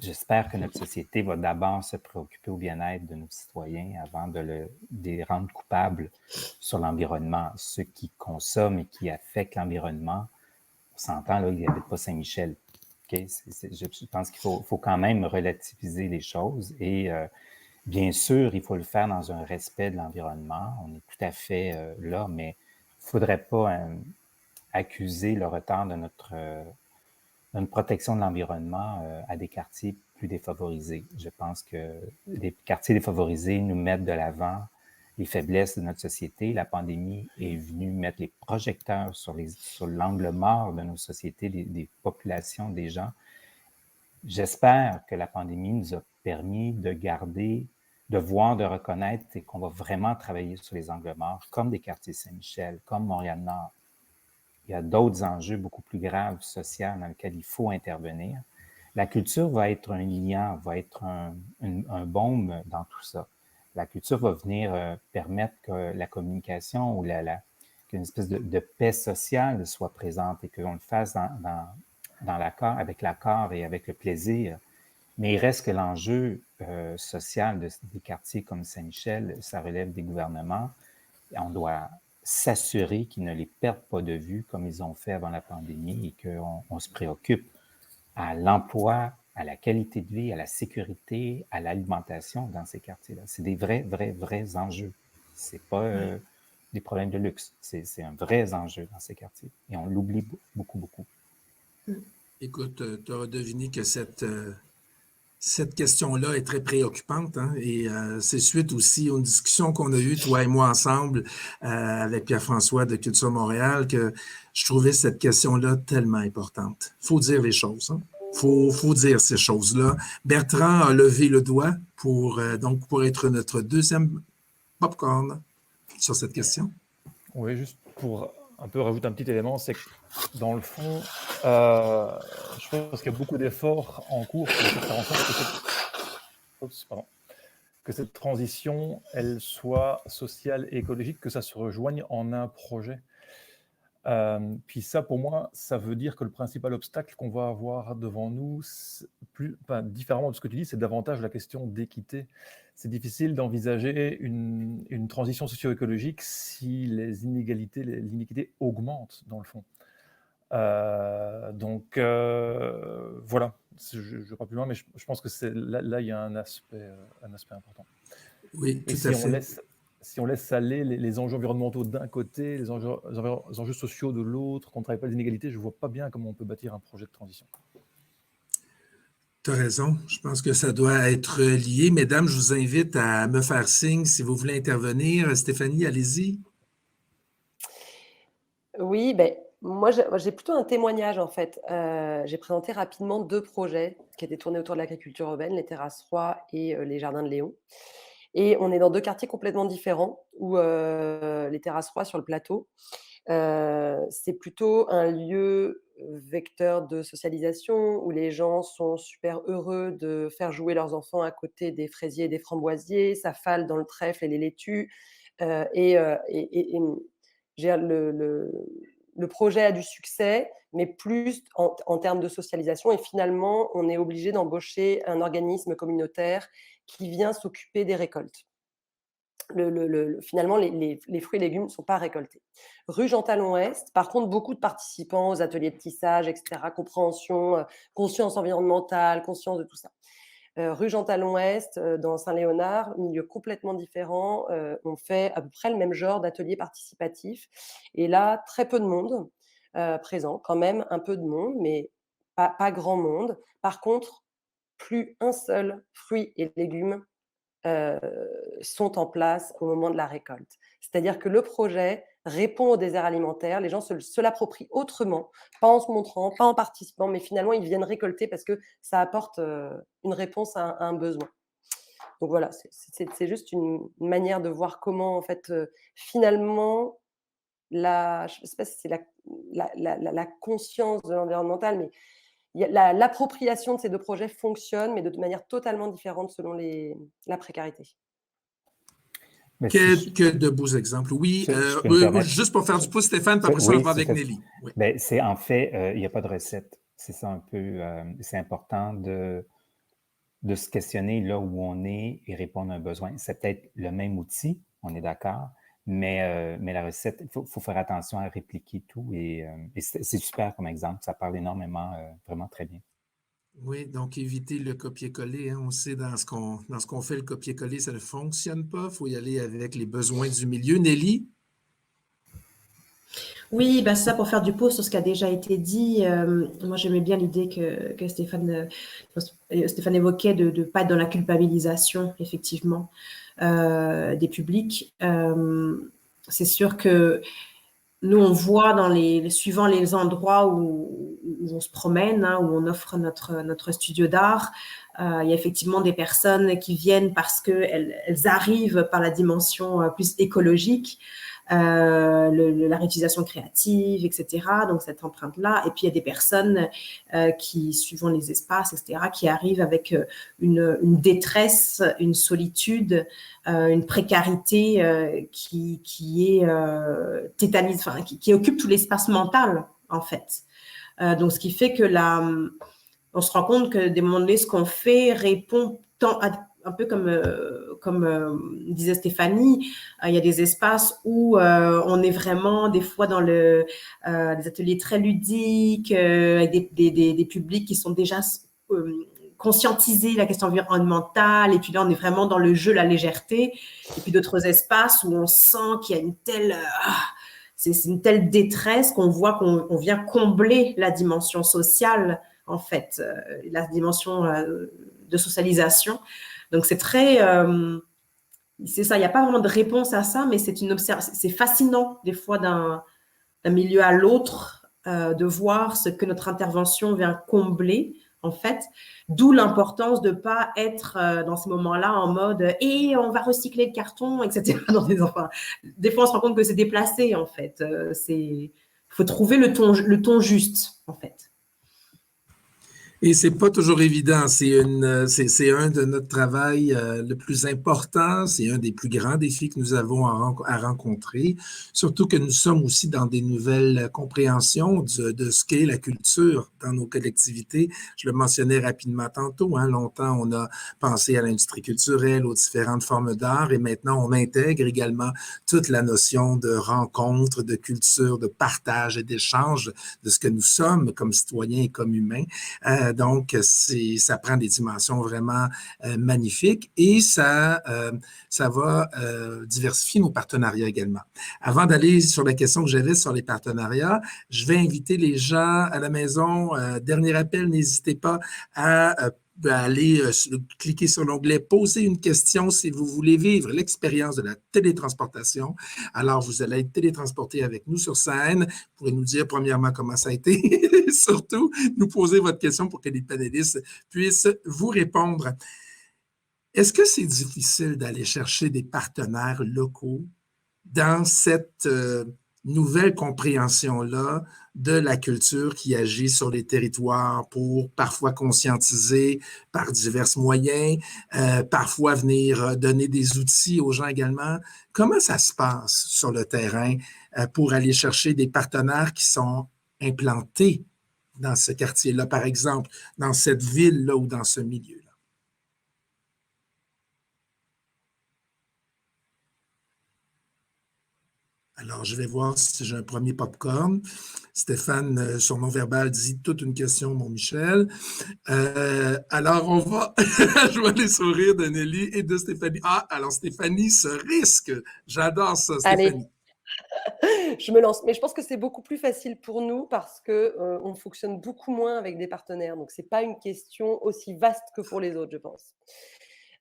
S6: j'espère que notre société va d'abord se préoccuper au bien-être de nos citoyens avant de les rendre coupables sur l'environnement. Ceux qui consomment et qui affectent l'environnement, on s'entend, là, ils n'habitent pas Saint-Michel. Okay? Je pense qu'il faut quand même relativiser les choses et bien sûr, il faut le faire dans un respect de l'environnement. On est tout à fait là, mais il ne faudrait pas accuser le retard de notre protection de l'environnement à des quartiers plus défavorisés. Je pense que les quartiers défavorisés nous mettent de l'avant les faiblesses de notre société. La pandémie est venue mettre les projecteurs sur l'angle mort de nos sociétés, des populations, des gens. J'espère que la pandémie nous a permis de garder, de voir, de reconnaître et qu'on va vraiment travailler sur les angles morts, comme des quartiers Saint-Michel, comme Montréal-Nord. Il y a d'autres enjeux beaucoup plus graves sociaux dans lesquels il faut intervenir. La culture va être un liant, va être un baume dans tout ça. La culture va venir permettre que la communication ou qu'une espèce de paix sociale soit présente et qu'on le fasse dans l'accord, avec l'accord et avec le plaisir. Mais il reste que l'enjeu social des quartiers comme Saint-Michel, ça relève des gouvernements. On doit s'assurer qu'ils ne les perdent pas de vue comme ils ont fait avant la pandémie et qu'on se préoccupe à l'emploi, à la qualité de vie, à la sécurité, à l'alimentation dans ces quartiers-là. C'est des vrais enjeux. C'est pas des problèmes de luxe. C'est un vrai enjeu dans ces quartiers. Et on l'oublie beaucoup.
S2: Écoute, tu as deviné que cette question-là est très préoccupante, hein, et c'est suite aussi aux discussions qu'on a eues, toi et moi ensemble, avec Pierre-François de Culture Montréal, que je trouvais cette question-là tellement importante. Il faut dire les choses, hein. Faut dire ces choses-là. Bertrand a levé le doigt pour être notre deuxième popcorn sur cette question.
S4: Oui, juste pour un peu rajouter un petit élément, c'est que dans le fond, je pense qu'il y a beaucoup d'efforts en cours pour faire en sorte que cette transition, elle soit sociale et écologique, que ça se rejoigne en un projet. Puis ça, pour moi, ça veut dire que le principal obstacle qu'on va avoir devant nous, différemment de ce que tu dis, c'est davantage la question d'équité. C'est difficile d'envisager une transition socio-écologique si l'iniquité augmente, dans le fond. Voilà, je ne crois plus loin, mais je pense que là, il y a un aspect important.
S2: Oui, tout
S4: Et
S2: à fait.
S4: si on laisse aller les enjeux environnementaux d'un côté, les enjeux sociaux de l'autre, qu'on ne travaille pas les inégalités, je ne vois pas bien comment on peut bâtir un projet de transition.
S2: Tu as raison. Je pense que ça doit être lié. Mesdames, je vous invite à me faire signe si vous voulez intervenir. Stéphanie, allez-y.
S5: Oui, ben, moi, j'ai plutôt un témoignage, en fait. J'ai présenté rapidement 2 projets qui étaient tournés autour de l'agriculture urbaine, les Terrasses Roy et les Jardins de Léon. Et on est dans 2 quartiers complètement différents, où les Terrasses Roy, sur le plateau, c'est plutôt un lieu vecteur de socialisation, où les gens sont super heureux de faire jouer leurs enfants à côté des fraisiers et des framboisiers, ça fale dans le trèfle et les laitues. Le projet a du succès, mais plus en termes de socialisation. Et finalement, on est obligé d'embaucher un organisme communautaire qui vient s'occuper des récoltes. Finalement, les fruits et légumes ne sont pas récoltés. Rue Jean-Talon-Est, par contre, beaucoup de participants aux ateliers de tissage, etc., compréhension, conscience environnementale, conscience de tout ça. Rue Jean-Talon-Est, dans Saint-Léonard, milieu complètement différent. On fait à peu près le même genre d'atelier participatif. Et là, très peu de monde présent, quand même un peu de monde, mais pas grand monde. Par contre, plus un seul fruit et légumes sont en place au moment de la récolte. C'est-à-dire que le projet répond au désert alimentaire, les gens se l'approprient autrement, pas en se montrant, pas en participant, mais finalement ils viennent récolter parce que ça apporte une réponse à un besoin. Donc voilà, c'est juste une manière de voir comment en fait finalement je ne sais pas si c'est la conscience de l'environnemental, mais l'appropriation de ces 2 projets fonctionne, mais de manière totalement différente selon la précarité.
S2: Que de beaux exemples. Oui, juste pour faire du pouce, Stéphane, puis après ça, on va avec Nelly. Oui.
S6: Ben, c'est en fait, il n'y a pas de recette. C'est ça un peu, c'est important de se questionner là où on est et répondre à un besoin. C'est peut-être le même outil, on est d'accord, mais la recette, il faut faire attention à répliquer tout et c'est super comme exemple. Ça parle énormément, vraiment très bien.
S2: Oui, donc éviter le copier-coller. Hein. On sait dans ce qu'on fait, le copier-coller, ça ne fonctionne pas. Il faut y aller avec les besoins du milieu. Nelly?
S3: Oui, c'est ça, pour faire du pause sur ce qui a déjà été dit. Moi, j'aimais bien l'idée que Stéphane évoquait de ne pas être dans la culpabilisation, effectivement, des publics. C'est sûr que nous, on voit suivant les endroits où on se promène, hein, où on offre notre studio d'art, il y a effectivement des personnes qui viennent parce qu'elles arrivent par la dimension plus écologique, la réutilisation créative, etc. Donc, cette empreinte-là. Et puis, il y a des personnes qui, suivant les espaces, etc., qui arrivent avec une détresse, une solitude, une précarité qui est tétanise, enfin, qui occupe tout l'espace mental, en fait. Donc, ce qui fait que on se rend compte que des moments donnés, ce qu'on fait répond un peu comme disait Stéphanie, il y a des espaces où on est vraiment des fois dans des ateliers très ludiques, avec des publics qui sont déjà conscientiser la question environnementale, et puis là on est vraiment dans le jeu, la légèreté, et puis d'autres espaces où on sent qu'il y a c'est une telle détresse qu'on voit qu'on vient combler la dimension sociale, en fait, la dimension de socialisation. Donc c'est c'est ça, il n'y a pas vraiment de réponse à ça, mais c'est fascinant des fois d'un milieu à l'autre de voir ce que notre intervention vient combler, en fait, d'où l'importance de ne pas être dans ces moments-là en mode « et on va recycler le carton », etc. Des fois, on se rend compte que c'est déplacé, en fait. Il faut trouver le ton juste, en fait.
S2: Et c'est pas toujours évident. C'est un de notre travail le plus important. C'est un des plus grands défis que nous avons à rencontrer. Surtout que nous sommes aussi dans des nouvelles compréhensions de ce qu'est la culture dans nos collectivités. Je le mentionnais rapidement tantôt. Hein, longtemps, on a pensé à l'industrie culturelle, aux différentes formes d'art, et maintenant, on intègre également toute la notion de rencontre, de culture, de partage et d'échange de ce que nous sommes comme citoyens et comme humains. Donc, ça prend des dimensions vraiment magnifiques et ça va diversifier nos partenariats également. Avant d'aller sur la question que j'avais sur les partenariats, je vais inviter les gens à la maison. Dernier appel, n'hésitez pas à aller cliquer sur l'onglet « Poser une question » si vous voulez vivre l'expérience de la télétransportation. Alors, vous allez être télétransporté avec nous sur scène. Vous pourrez nous dire premièrement comment ça a été, surtout nous poser votre question pour que les panélistes puissent vous répondre. Est-ce que c'est difficile d'aller chercher des partenaires locaux dans cette nouvelle compréhension-là de la culture qui agit sur les territoires pour parfois conscientiser par divers moyens, parfois venir donner des outils aux gens également? Comment ça se passe sur le terrain pour aller chercher des partenaires qui sont implantés dans ce quartier-là, par exemple, dans cette ville-là ou dans ce milieu-là? Alors, je vais voir si j'ai un premier popcorn. Stéphane, sur non-verbal, dit toute une question, mon Michel. Alors, on va... je vois les sourires de Nelly et de Stéphanie. Ah, alors Stéphanie se risque. J'adore ça, Stéphanie.
S5: Allez, je me lance. Mais je pense que c'est beaucoup plus facile pour nous parce qu'on fonctionne beaucoup moins avec des partenaires. Donc, ce n'est pas une question aussi vaste que pour les autres, je pense.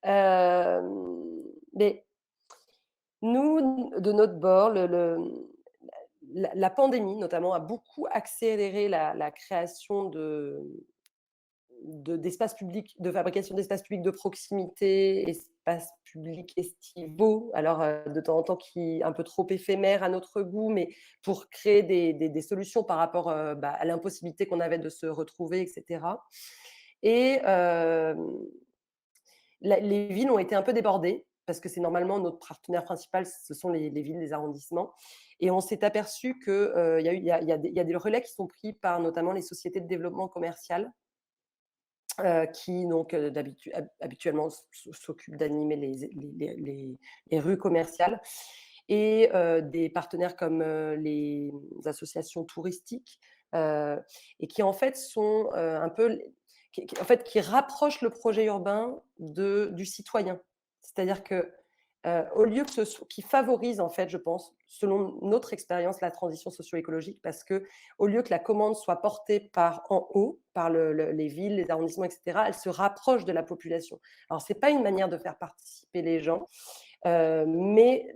S5: Mais... nous, de notre bord, la pandémie, notamment, a beaucoup accéléré la création d'espaces publics, de fabrication d'espaces publics de proximité, espaces publics estivaux, alors de temps en temps qui un peu trop éphémères à notre goût, mais pour créer des solutions par rapport à l'impossibilité qu'on avait de se retrouver, etc. Et les villes ont été un peu débordées, parce que c'est normalement notre partenaire principal, ce sont les villes, les arrondissements. Et on s'est aperçu qu'il y a des relais qui sont pris par notamment les sociétés de développement commercial qui donc habituellement s'occupent d'animer les rues commerciales et des partenaires comme les associations touristiques et qui en fait sont un peu... qui rapprochent le projet urbain du citoyen. C'est-à-dire que au lieu qui favorise en fait, je pense, selon notre expérience, la transition socio-écologique, parce que au lieu que la commande soit portée par en haut, par les villes, les arrondissements, etc., elle se rapproche de la population. Alors c'est pas une manière de faire participer les gens, mais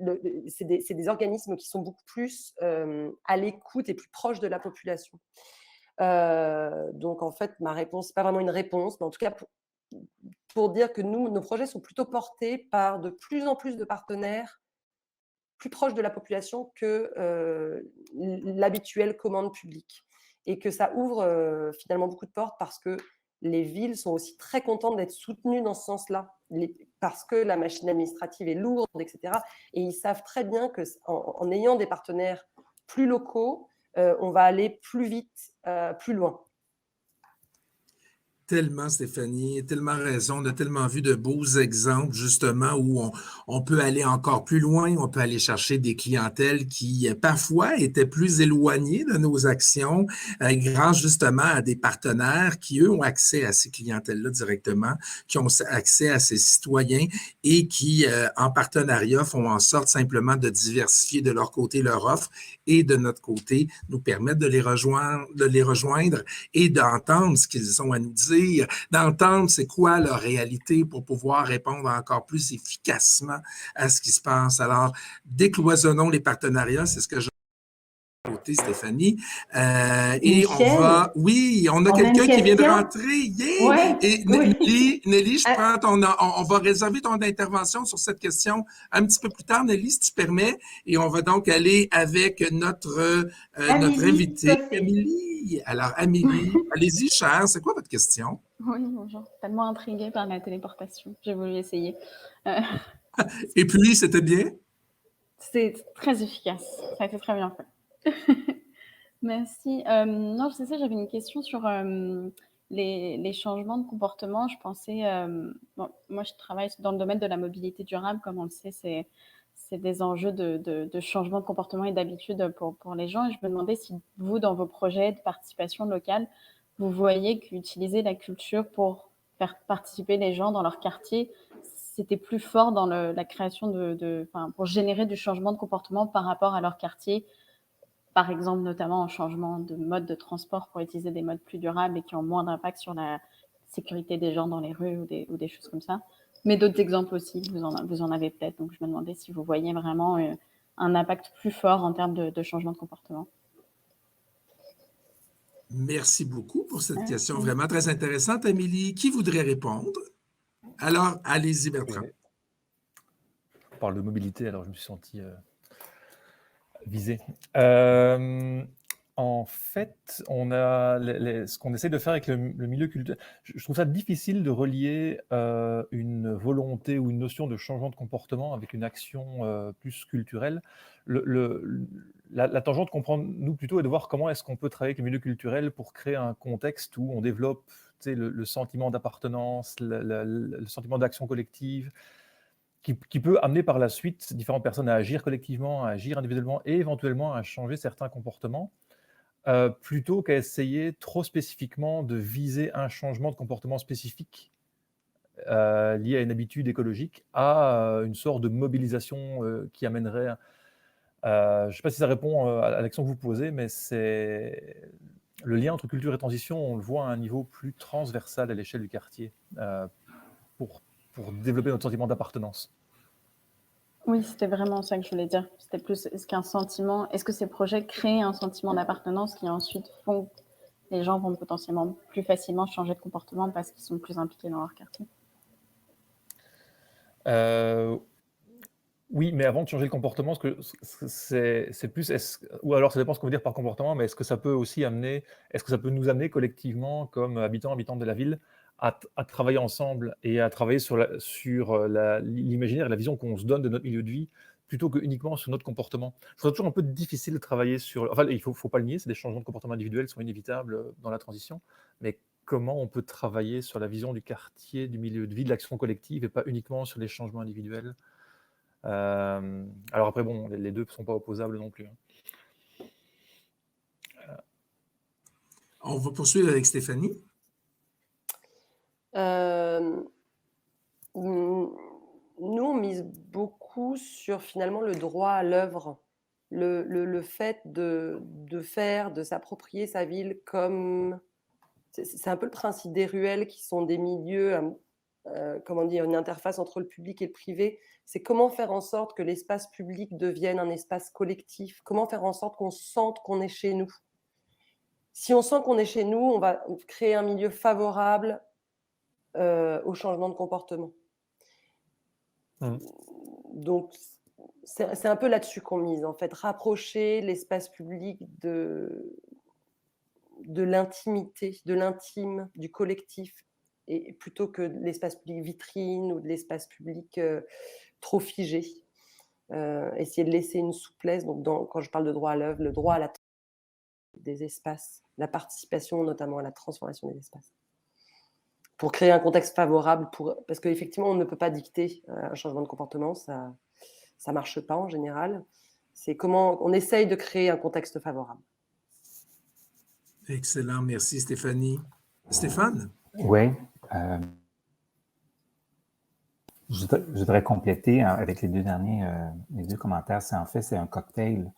S5: c'est des organismes qui sont beaucoup plus à l'écoute et plus proches de la population. Donc en fait, ma réponse, c'est pas vraiment une réponse, mais en tout cas pour dire que nos projets sont plutôt portés par de plus en plus de partenaires plus proches de la population que l'habituelle commande publique. Et que ça ouvre finalement beaucoup de portes parce que les villes sont aussi très contentes d'être soutenues dans ce sens-là, parce que la machine administrative est lourde, etc. Et ils savent très bien qu'en ayant des partenaires plus locaux, on va aller plus vite, plus loin.
S2: Tellement, Stéphanie, tellement raison. On a tellement vu de beaux exemples, justement, où on peut aller encore plus loin, on peut aller chercher des clientèles qui, parfois, étaient plus éloignées de nos actions, grâce, justement, à des partenaires qui, eux, ont accès à ces clientèles-là directement, qui ont accès à ces citoyens et qui, en partenariat, font en sorte simplement de diversifier de leur côté leur offre et de notre côté, nous permettre de les rejoindre et d'entendre ce qu'ils ont à nous dire, d'entendre c'est quoi leur réalité pour pouvoir répondre encore plus efficacement à ce qui se passe. Alors, décloisonnons les partenariats, c'est ce que je côté, Stéphanie.
S1: Et
S2: on va... Oui, on a quelqu'un qui vient de rentrer. Yeah!
S1: Ouais,
S2: Et
S1: oui.
S2: Nelly, je prends on va réserver ton intervention sur cette question un petit peu plus tard, Nelly, si tu permets. Et on va donc aller avec notre invitée, Amélie. Alors, Amélie, allez-y, chère, c'est quoi votre question?
S7: Oui, bonjour. Tellement intriguée par la téléportation. J'ai voulu essayer.
S2: Et puis, c'était bien?
S7: C'était très efficace. Ça a été très bien fait. Merci. Non, je sais, j'avais une question sur les changements de comportement. Je pensais, bon, moi, je travaille dans le domaine de la mobilité durable. Comme on le sait, c'est des enjeux de changement de comportement et d'habitude pour les gens. Et je me demandais si vous, dans vos projets de participation locale, vous voyez qu'utiliser la culture pour faire participer les gens dans leur quartier, c'était plus fort dans la création pour générer du changement de comportement par rapport à leur quartier, par exemple, notamment en changement de mode de transport pour utiliser des modes plus durables et qui ont moins d'impact sur la sécurité des gens dans les rues ou des choses comme ça. Mais d'autres exemples aussi, vous en avez peut-être. Donc, je me demandais si vous voyez vraiment un impact plus fort en termes de changement de comportement.
S2: Merci beaucoup pour cette question vraiment très intéressante, Amélie. Qui voudrait répondre? Alors, allez-y, Bertrand.
S4: Ouais. On parle de mobilité, alors je me suis senti visé. En fait, on a ce qu'on essaie de faire avec le milieu culturel. Je trouve ça difficile de relier une volonté ou une notion de changement de comportement avec une action plus culturelle. La tangente qu'on prend, nous, plutôt, est de voir comment est-ce qu'on peut travailler avec le milieu culturel pour créer un contexte où on développe le sentiment d'appartenance, le sentiment d'action collective, qui peut amener par la suite différentes personnes à agir collectivement, à agir individuellement et éventuellement à changer certains comportements, plutôt qu'à essayer trop spécifiquement de viser un changement de comportement spécifique lié à une habitude écologique, à une sorte de mobilisation qui amènerait... je ne sais pas si ça répond à la question que vous posez, mais c'est le lien entre culture et transition, on le voit à un niveau plus transversal à l'échelle du quartier, pour développer notre sentiment d'appartenance.
S7: Oui, c'était vraiment ça que je voulais dire. C'était plus, est-ce que ces projets créent un sentiment d'appartenance qui ensuite font que les gens vont potentiellement plus facilement changer de comportement parce qu'ils sont plus impliqués dans leur quartier?
S4: Oui, mais avant de changer le comportement, c'est plus, ou alors ça dépend ce qu'on veut dire par comportement, mais est-ce que ça peut nous amener collectivement, comme habitantes de la ville, à travailler ensemble et à travailler sur l'imaginaire et la vision qu'on se donne de notre milieu de vie, plutôt que uniquement sur notre comportement. Je trouve toujours un peu difficile de travailler sur... Enfin, il faut pas le nier, c'est des changements de comportement individuels qui sont inévitables dans la transition, mais comment on peut travailler sur la vision du quartier, du milieu de vie, de l'action collective, et pas uniquement sur les changements individuels. Alors après, bon, les deux ne sont pas opposables non plus.
S2: On va poursuivre avec Stéphanie.
S5: Nous, on mise beaucoup sur finalement le droit à l'œuvre, le fait de faire, de s'approprier sa ville comme... C'est un peu le principe des ruelles qui sont des milieux, comment dire, une interface entre le public et le privé. C'est comment faire en sorte que l'espace public devienne un espace collectif, comment faire en sorte qu'on sente qu'on est chez nous. Si on sent qu'on est chez nous, on va créer un milieu favorable au changement de comportement. Donc, c'est un peu là-dessus qu'on mise, en fait, rapprocher l'espace public de l'intimité, de l'intime, du collectif, et plutôt que de l'espace public vitrine ou de l'espace public trop figé. Essayer de laisser une souplesse. Donc, quand je parle de droit à l'œuvre, le droit à la des espaces, la participation notamment à la transformation des espaces, pour créer un contexte favorable, parce qu'effectivement, on ne peut pas dicter un changement de comportement, ça ne marche pas en général. C'est comment on essaye de créer un contexte favorable.
S2: Excellent, merci Stéphanie. Stéphane?
S6: Oui. Je voudrais compléter avec les deux commentaires. C'est un cocktail.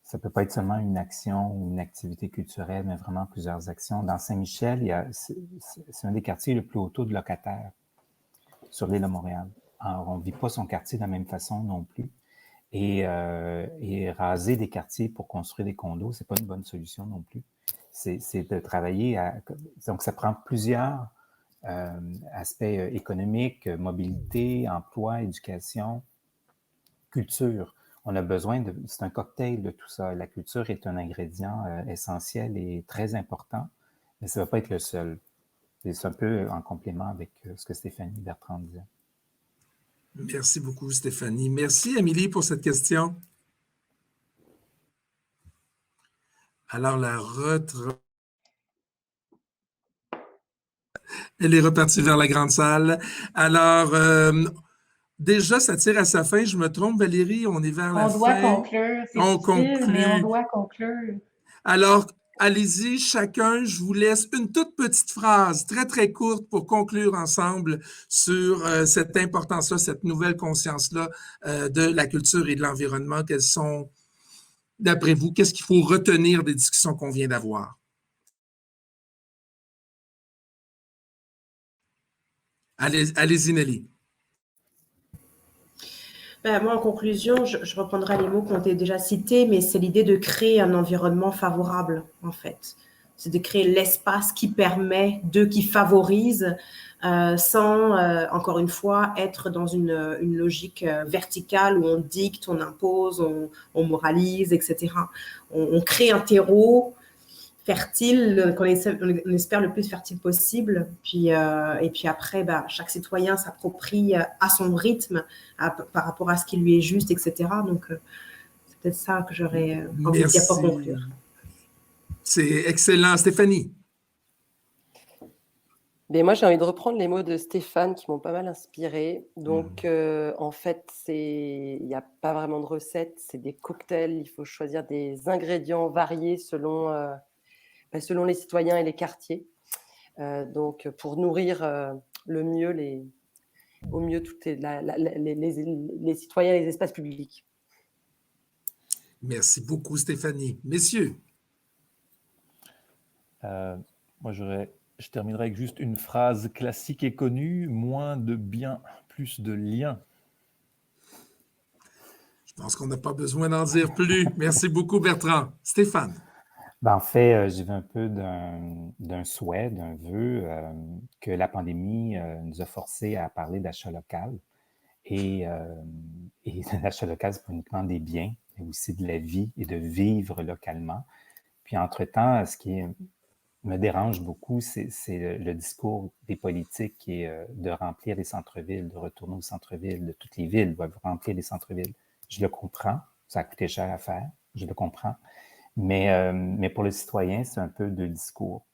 S6: Ça ne peut pas être seulement une action ou une activité culturelle, mais vraiment plusieurs actions. Dans Saint-Michel, c'est un des quartiers le plus haut taux de locataires sur l'île de Montréal. Alors, on ne vit pas son quartier de la même façon non plus. Et raser des quartiers pour construire des condos, c'est pas une bonne solution non plus. C'est de travailler à... Donc, ça prend plusieurs aspects économiques, mobilité, emploi, éducation, culture. On a besoin de... C'est un cocktail de tout ça. La culture est un ingrédient essentiel et très important, mais ça ne va pas être le seul. C'est un peu en complément avec ce que Stéphanie Bertrand disait.
S2: Merci beaucoup, Stéphanie. Merci, Amélie, pour cette question. Alors, elle est repartie vers la grande salle. Alors, déjà, ça tire à sa fin. Je me trompe, Valérie, on est vers la fin.
S1: On doit conclure. C'est difficile, mais on doit conclure.
S2: Alors, allez-y, chacun, je vous laisse une toute petite phrase très, très courte pour conclure ensemble sur cette importance-là, cette nouvelle conscience-là de la culture et de l'environnement. Quelles sont, d'après vous, qu'est-ce qu'il faut retenir des discussions qu'on vient d'avoir? Allez-y, Nelly.
S3: Moi, en conclusion, je reprendrai les mots qui ont été déjà cités, mais c'est l'idée de créer un environnement favorable, en fait. C'est de créer l'espace qui permet, qui favorise, sans, encore une fois, être dans une logique verticale où on dicte, on impose, on moralise, etc. On crée un terreau fertile, qu'on espère le plus fertile possible. Et puis après, chaque citoyen s'approprie à son rythme, par rapport à ce qui lui est juste, etc. Donc, c'est peut-être ça que j'aurais envie de dire pour conclure.
S2: C'est excellent. Stéphanie?
S5: Mais moi, j'ai envie de reprendre les mots de Stéphane qui m'ont pas mal inspiré. Donc, en fait, il n'y a pas vraiment de recette, c'est des cocktails. Il faut choisir des ingrédients variés selon les citoyens et les quartiers. Donc, pour nourrir au mieux toutes les citoyens et les espaces publics.
S2: Merci beaucoup, Stéphanie. Messieurs?
S4: Moi, je terminerai avec juste une phrase classique et connue, moins de bien, plus de liens.
S2: Je pense qu'on n'a pas besoin d'en dire plus. Merci beaucoup, Bertrand. Stéphane?
S6: En fait, j'y vais un peu d'un souhait, d'un vœu, que la pandémie nous a forcés à parler d'achat local. Et l'achat local, c'est pas uniquement des biens, mais aussi de la vie et de vivre localement. Puis entre-temps, ce qui me dérange beaucoup, c'est le discours des politiques qui est de remplir les centres-villes, de retourner aux centres-villes, de toutes les villes doivent remplir les centres-villes. Je le comprends, ça a coûté cher à faire, je le comprends. Mais pour le citoyen, c'est un peu de discours.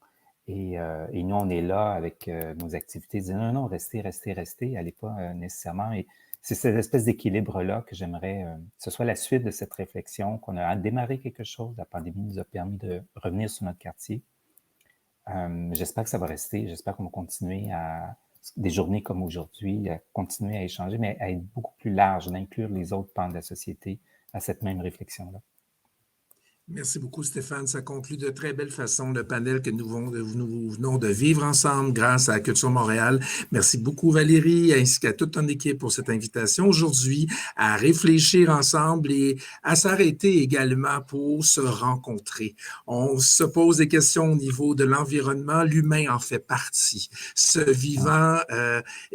S6: Et nous, on est là avec nos activités, dire non, restez, allez pas nécessairement. Et c'est cette espèce d'équilibre-là que j'aimerais que ce soit la suite de cette réflexion, qu'on a démarré quelque chose. La pandémie nous a permis de revenir sur notre quartier. J'espère que ça va rester. J'espère qu'on va continuer à des journées comme aujourd'hui, à continuer à échanger, mais à être beaucoup plus large, d'inclure les autres pans de la société à cette même réflexion-là.
S2: Merci beaucoup, Stéphane. Ça conclut de très belle façon le panel que nous venons de vivre ensemble grâce à Culture Montréal. Merci beaucoup, Valérie, ainsi qu'à toute ton équipe pour cette invitation aujourd'hui à réfléchir ensemble et à s'arrêter également pour se rencontrer. On se pose des questions au niveau de l'environnement. L'humain en fait partie. Ce vivant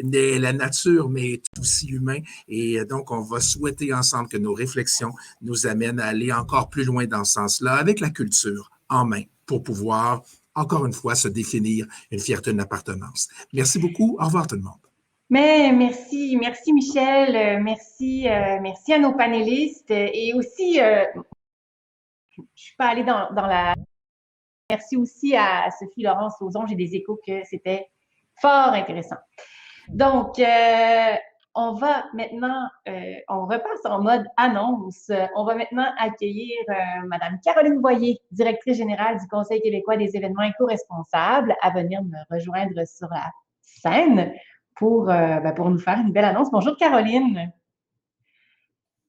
S2: n'est la nature, mais est aussi humain. Et donc, on va souhaiter ensemble que nos réflexions nous amènent à aller encore plus loin dans ce sens-là, avec la culture en main, pour pouvoir, encore une fois, se définir une fierté d'appartenance. Merci beaucoup. Au revoir tout le monde.
S1: Mais merci Michel, merci à nos panélistes et aussi, je suis pas allée dans la... Merci aussi à Sophie Laurence Sauzon, j'ai des échos que c'était fort intéressant. Donc, on va maintenant, on repasse en mode annonce. On va maintenant accueillir Madame Caroline Boyer, directrice générale du Conseil québécois des événements éco-responsables, à venir me rejoindre sur la scène pour nous faire une belle annonce. Bonjour Caroline.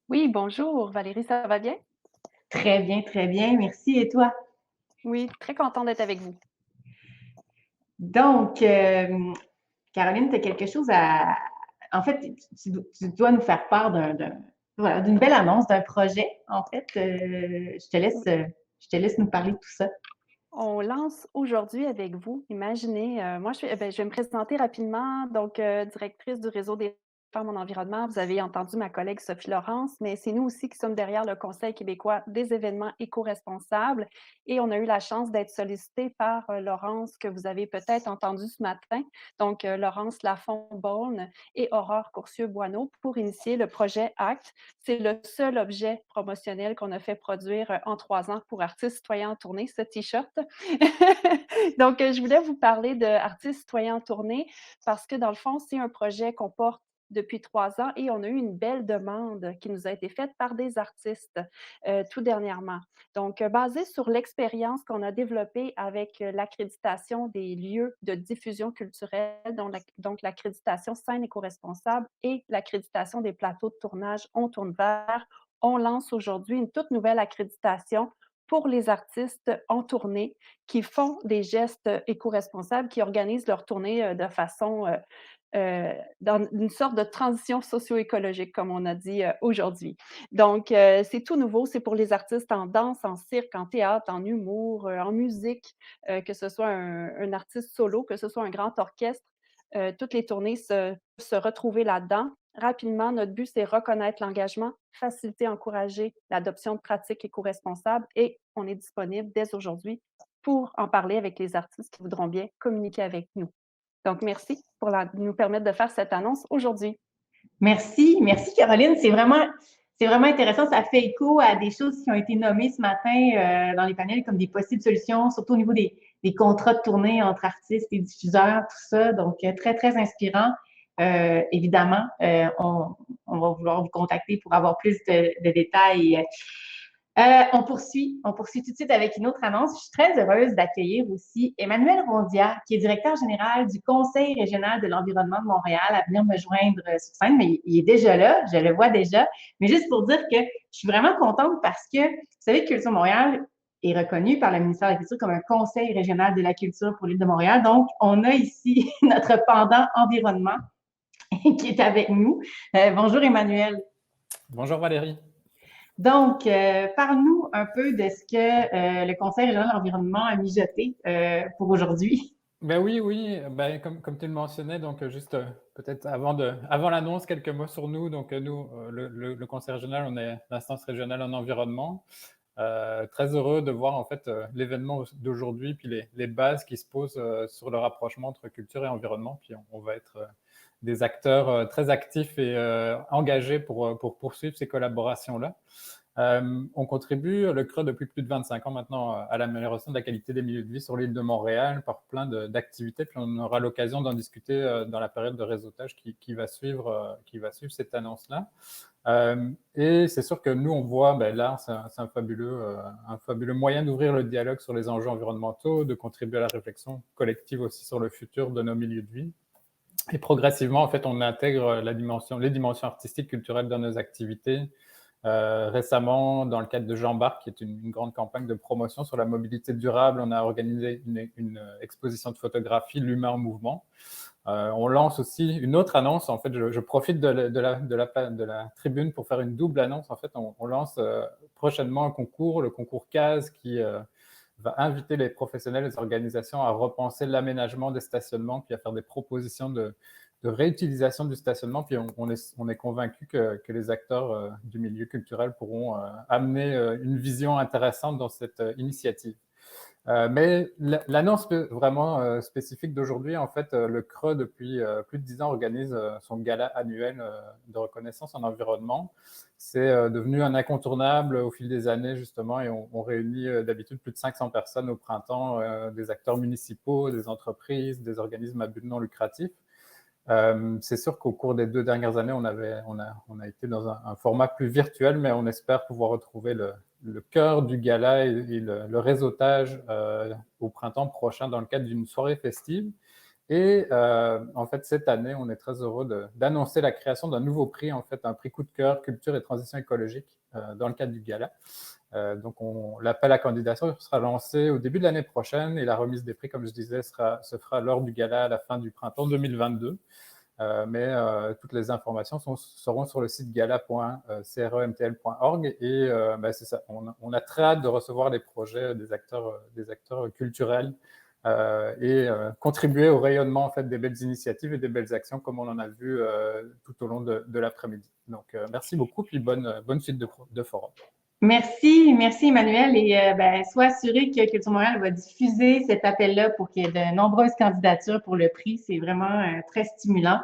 S8: Oui, bonjour Valérie, ça va bien?
S1: Très bien, merci. Et toi?
S8: Oui, très contente d'être avec vous.
S1: Donc, Caroline, tu as quelque chose à... En fait, tu dois nous faire part voilà, d'une belle annonce d'un projet. En fait, je te laisse nous parler de tout ça.
S8: On lance aujourd'hui avec vous. Imaginez, moi, je vais me présenter rapidement. Donc, directrice du réseau des femmes en environnement. Vous avez entendu ma collègue Sophie Laurence, mais c'est nous aussi qui sommes derrière le Conseil québécois des événements éco-responsables. Et on a eu la chance d'être sollicité par Laurence, que vous avez peut-être entendu ce matin. Donc, Laurence Lafont-Beaune et Aurore Courcieux-Boineau pour initier le projet ACT. C'est le seul objet promotionnel qu'on a fait produire en 3 ans pour Artistes citoyens en tournée, ce T-shirt. Donc, je voulais vous parler de Artistes citoyens en tournée parce que, dans le fond, c'est un projet qu'on porte depuis 3 ans et on a eu une belle demande qui nous a été faite par des artistes tout dernièrement. Donc, basé sur l'expérience qu'on a développée avec l'accréditation des lieux de diffusion culturelle, donc l'accréditation scène éco-responsable et l'accréditation des plateaux de tournage On tourne vert, on lance aujourd'hui une toute nouvelle accréditation pour les artistes en tournée qui font des gestes éco-responsables, qui organisent leur tournée de façon dans une sorte de transition socio-écologique, comme on a dit aujourd'hui. Donc, c'est tout nouveau. C'est pour les artistes en danse, en cirque, en théâtre, en humour, en musique, que ce soit un artiste solo, que ce soit un grand orchestre. Toutes les tournées se retrouver là-dedans. Rapidement, notre but, c'est reconnaître l'engagement, faciliter, encourager l'adoption de pratiques éco-responsables et on est disponible dès aujourd'hui pour en parler avec les artistes qui voudront bien communiquer avec nous. Donc, merci pour nous permettre de faire cette annonce aujourd'hui.
S1: Merci, merci Caroline. C'est vraiment intéressant. Ça fait écho à des choses qui ont été nommées ce matin dans les panels comme des possibles solutions, surtout au niveau des contrats de tournée entre artistes et diffuseurs, tout ça. Donc, très, très inspirant. Évidemment, on va vouloir vous contacter pour avoir plus de détails. On poursuit tout de suite avec une autre annonce. Je suis très heureuse d'accueillir aussi Emmanuel Rondia, qui est directeur général du Conseil régional de l'environnement de Montréal, à venir me joindre sur scène, mais il est déjà là, je le vois déjà. Mais juste pour dire que je suis vraiment contente parce que, vous savez, Culture Montréal est reconnu par le ministère de la Culture comme un Conseil régional de la culture pour l'île de Montréal. Donc, on a ici notre pendant environnement qui est avec nous. Bonjour Emmanuel.
S9: Bonjour Valérie.
S1: Donc, parle-nous un peu de ce que le Conseil régional de l'environnement a mijoté pour aujourd'hui.
S9: Ben oui. Ben, comme tu le mentionnais, donc juste peut-être avant l'annonce, quelques mots sur nous. Donc nous, le Conseil régional, on est l'instance régionale en environnement. Très heureux de voir en fait l'événement d'aujourd'hui, puis les bases qui se posent sur le rapprochement entre culture et environnement. Puis on va être des acteurs très actifs et engagés pour poursuivre ces collaborations-là. On contribue, le CRE, depuis plus de 25 ans maintenant, à l'amélioration de la qualité des milieux de vie sur l'île de Montréal par plein d'activités. Puis on aura l'occasion d'en discuter dans la période de réseautage qui va suivre cette annonce-là. Et c'est sûr que nous, on voit, là, c'est un fabuleux moyen d'ouvrir le dialogue sur les enjeux environnementaux, de contribuer à la réflexion collective aussi sur le futur de nos milieux de vie. Et progressivement, en fait, on intègre les dimensions artistiques, culturelles dans nos activités. Récemment, dans le cadre de Jean-Barc, qui est une grande campagne de promotion sur la mobilité durable, on a organisé une exposition de photographie, l'humain en mouvement. On lance aussi une autre annonce. En fait, je profite de la tribune pour faire une double annonce. En fait, on lance prochainement un concours, le concours CASE, qui va inviter les professionnels et les organisations à repenser l'aménagement des stationnements, puis à faire des propositions de réutilisation du stationnement. Puis on est convaincu que les acteurs du milieu culturel pourront amener une vision intéressante dans cette initiative. Mais l'annonce vraiment spécifique d'aujourd'hui, en fait, le CRE, depuis plus de 10 ans, organise son gala annuel de reconnaissance en environnement. C'est devenu un incontournable au fil des années, justement, et on réunit d'habitude plus de 500 personnes au printemps, des acteurs municipaux, des entreprises, des organismes à but non lucratif. C'est sûr qu'au cours des 2 dernières années, on a été dans un format plus virtuel, mais on espère pouvoir retrouver le cœur du gala et le réseautage au printemps prochain dans le cadre d'une soirée festive. Et en fait, cette année, on est très heureux d'annoncer la création d'un nouveau prix, en fait, un prix coup de cœur culture et transition écologique dans le cadre du gala. Donc, l'appel à candidature sera lancé au début de l'année prochaine et la remise des prix, comme je disais, se fera lors du gala à la fin du printemps 2022. Mais toutes les informations seront sur le site gala.cremtl.org et c'est ça. On a très hâte de recevoir les projets des acteurs culturels et contribuer au rayonnement en fait des belles initiatives et des belles actions comme on en a vu tout au long de l'après-midi. Donc merci beaucoup puis bonne suite de forum.
S1: Merci Emmanuel et sois assuré que Culture Montréal va diffuser cet appel-là pour qu'il y ait de nombreuses candidatures pour le prix. C'est vraiment très stimulant.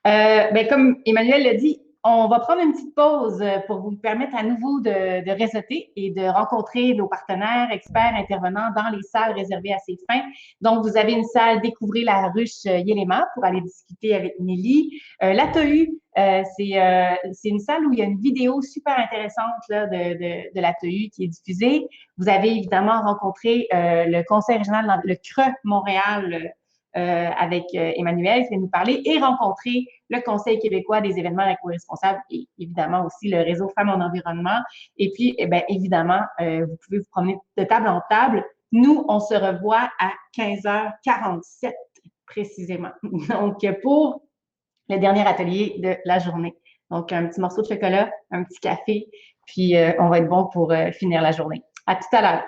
S1: Comme Emmanuel l'a dit, on va prendre une petite pause pour vous permettre à nouveau de réseauter et de rencontrer nos partenaires, experts, intervenants dans les salles réservées à ces fins. Donc, vous avez une salle Découvrez la ruche Yéléma pour aller discuter avec Nelly. L'ATEU, c'est une salle où il y a une vidéo super intéressante là, de l'ATEU qui est diffusée. Vous avez évidemment rencontré le conseil régional, le CRE Montréal, avec Emmanuel qui vient nous parler et rencontrer le Conseil québécois des événements éco-responsables et évidemment aussi le réseau Femmes en environnement. Et puis, évidemment, vous pouvez vous promener de table en table. Nous, on se revoit à 15h47 précisément. Donc, pour le dernier atelier de la journée. Donc, un petit morceau de chocolat, un petit café, puis on va être bon pour finir la journée. À tout à l'heure.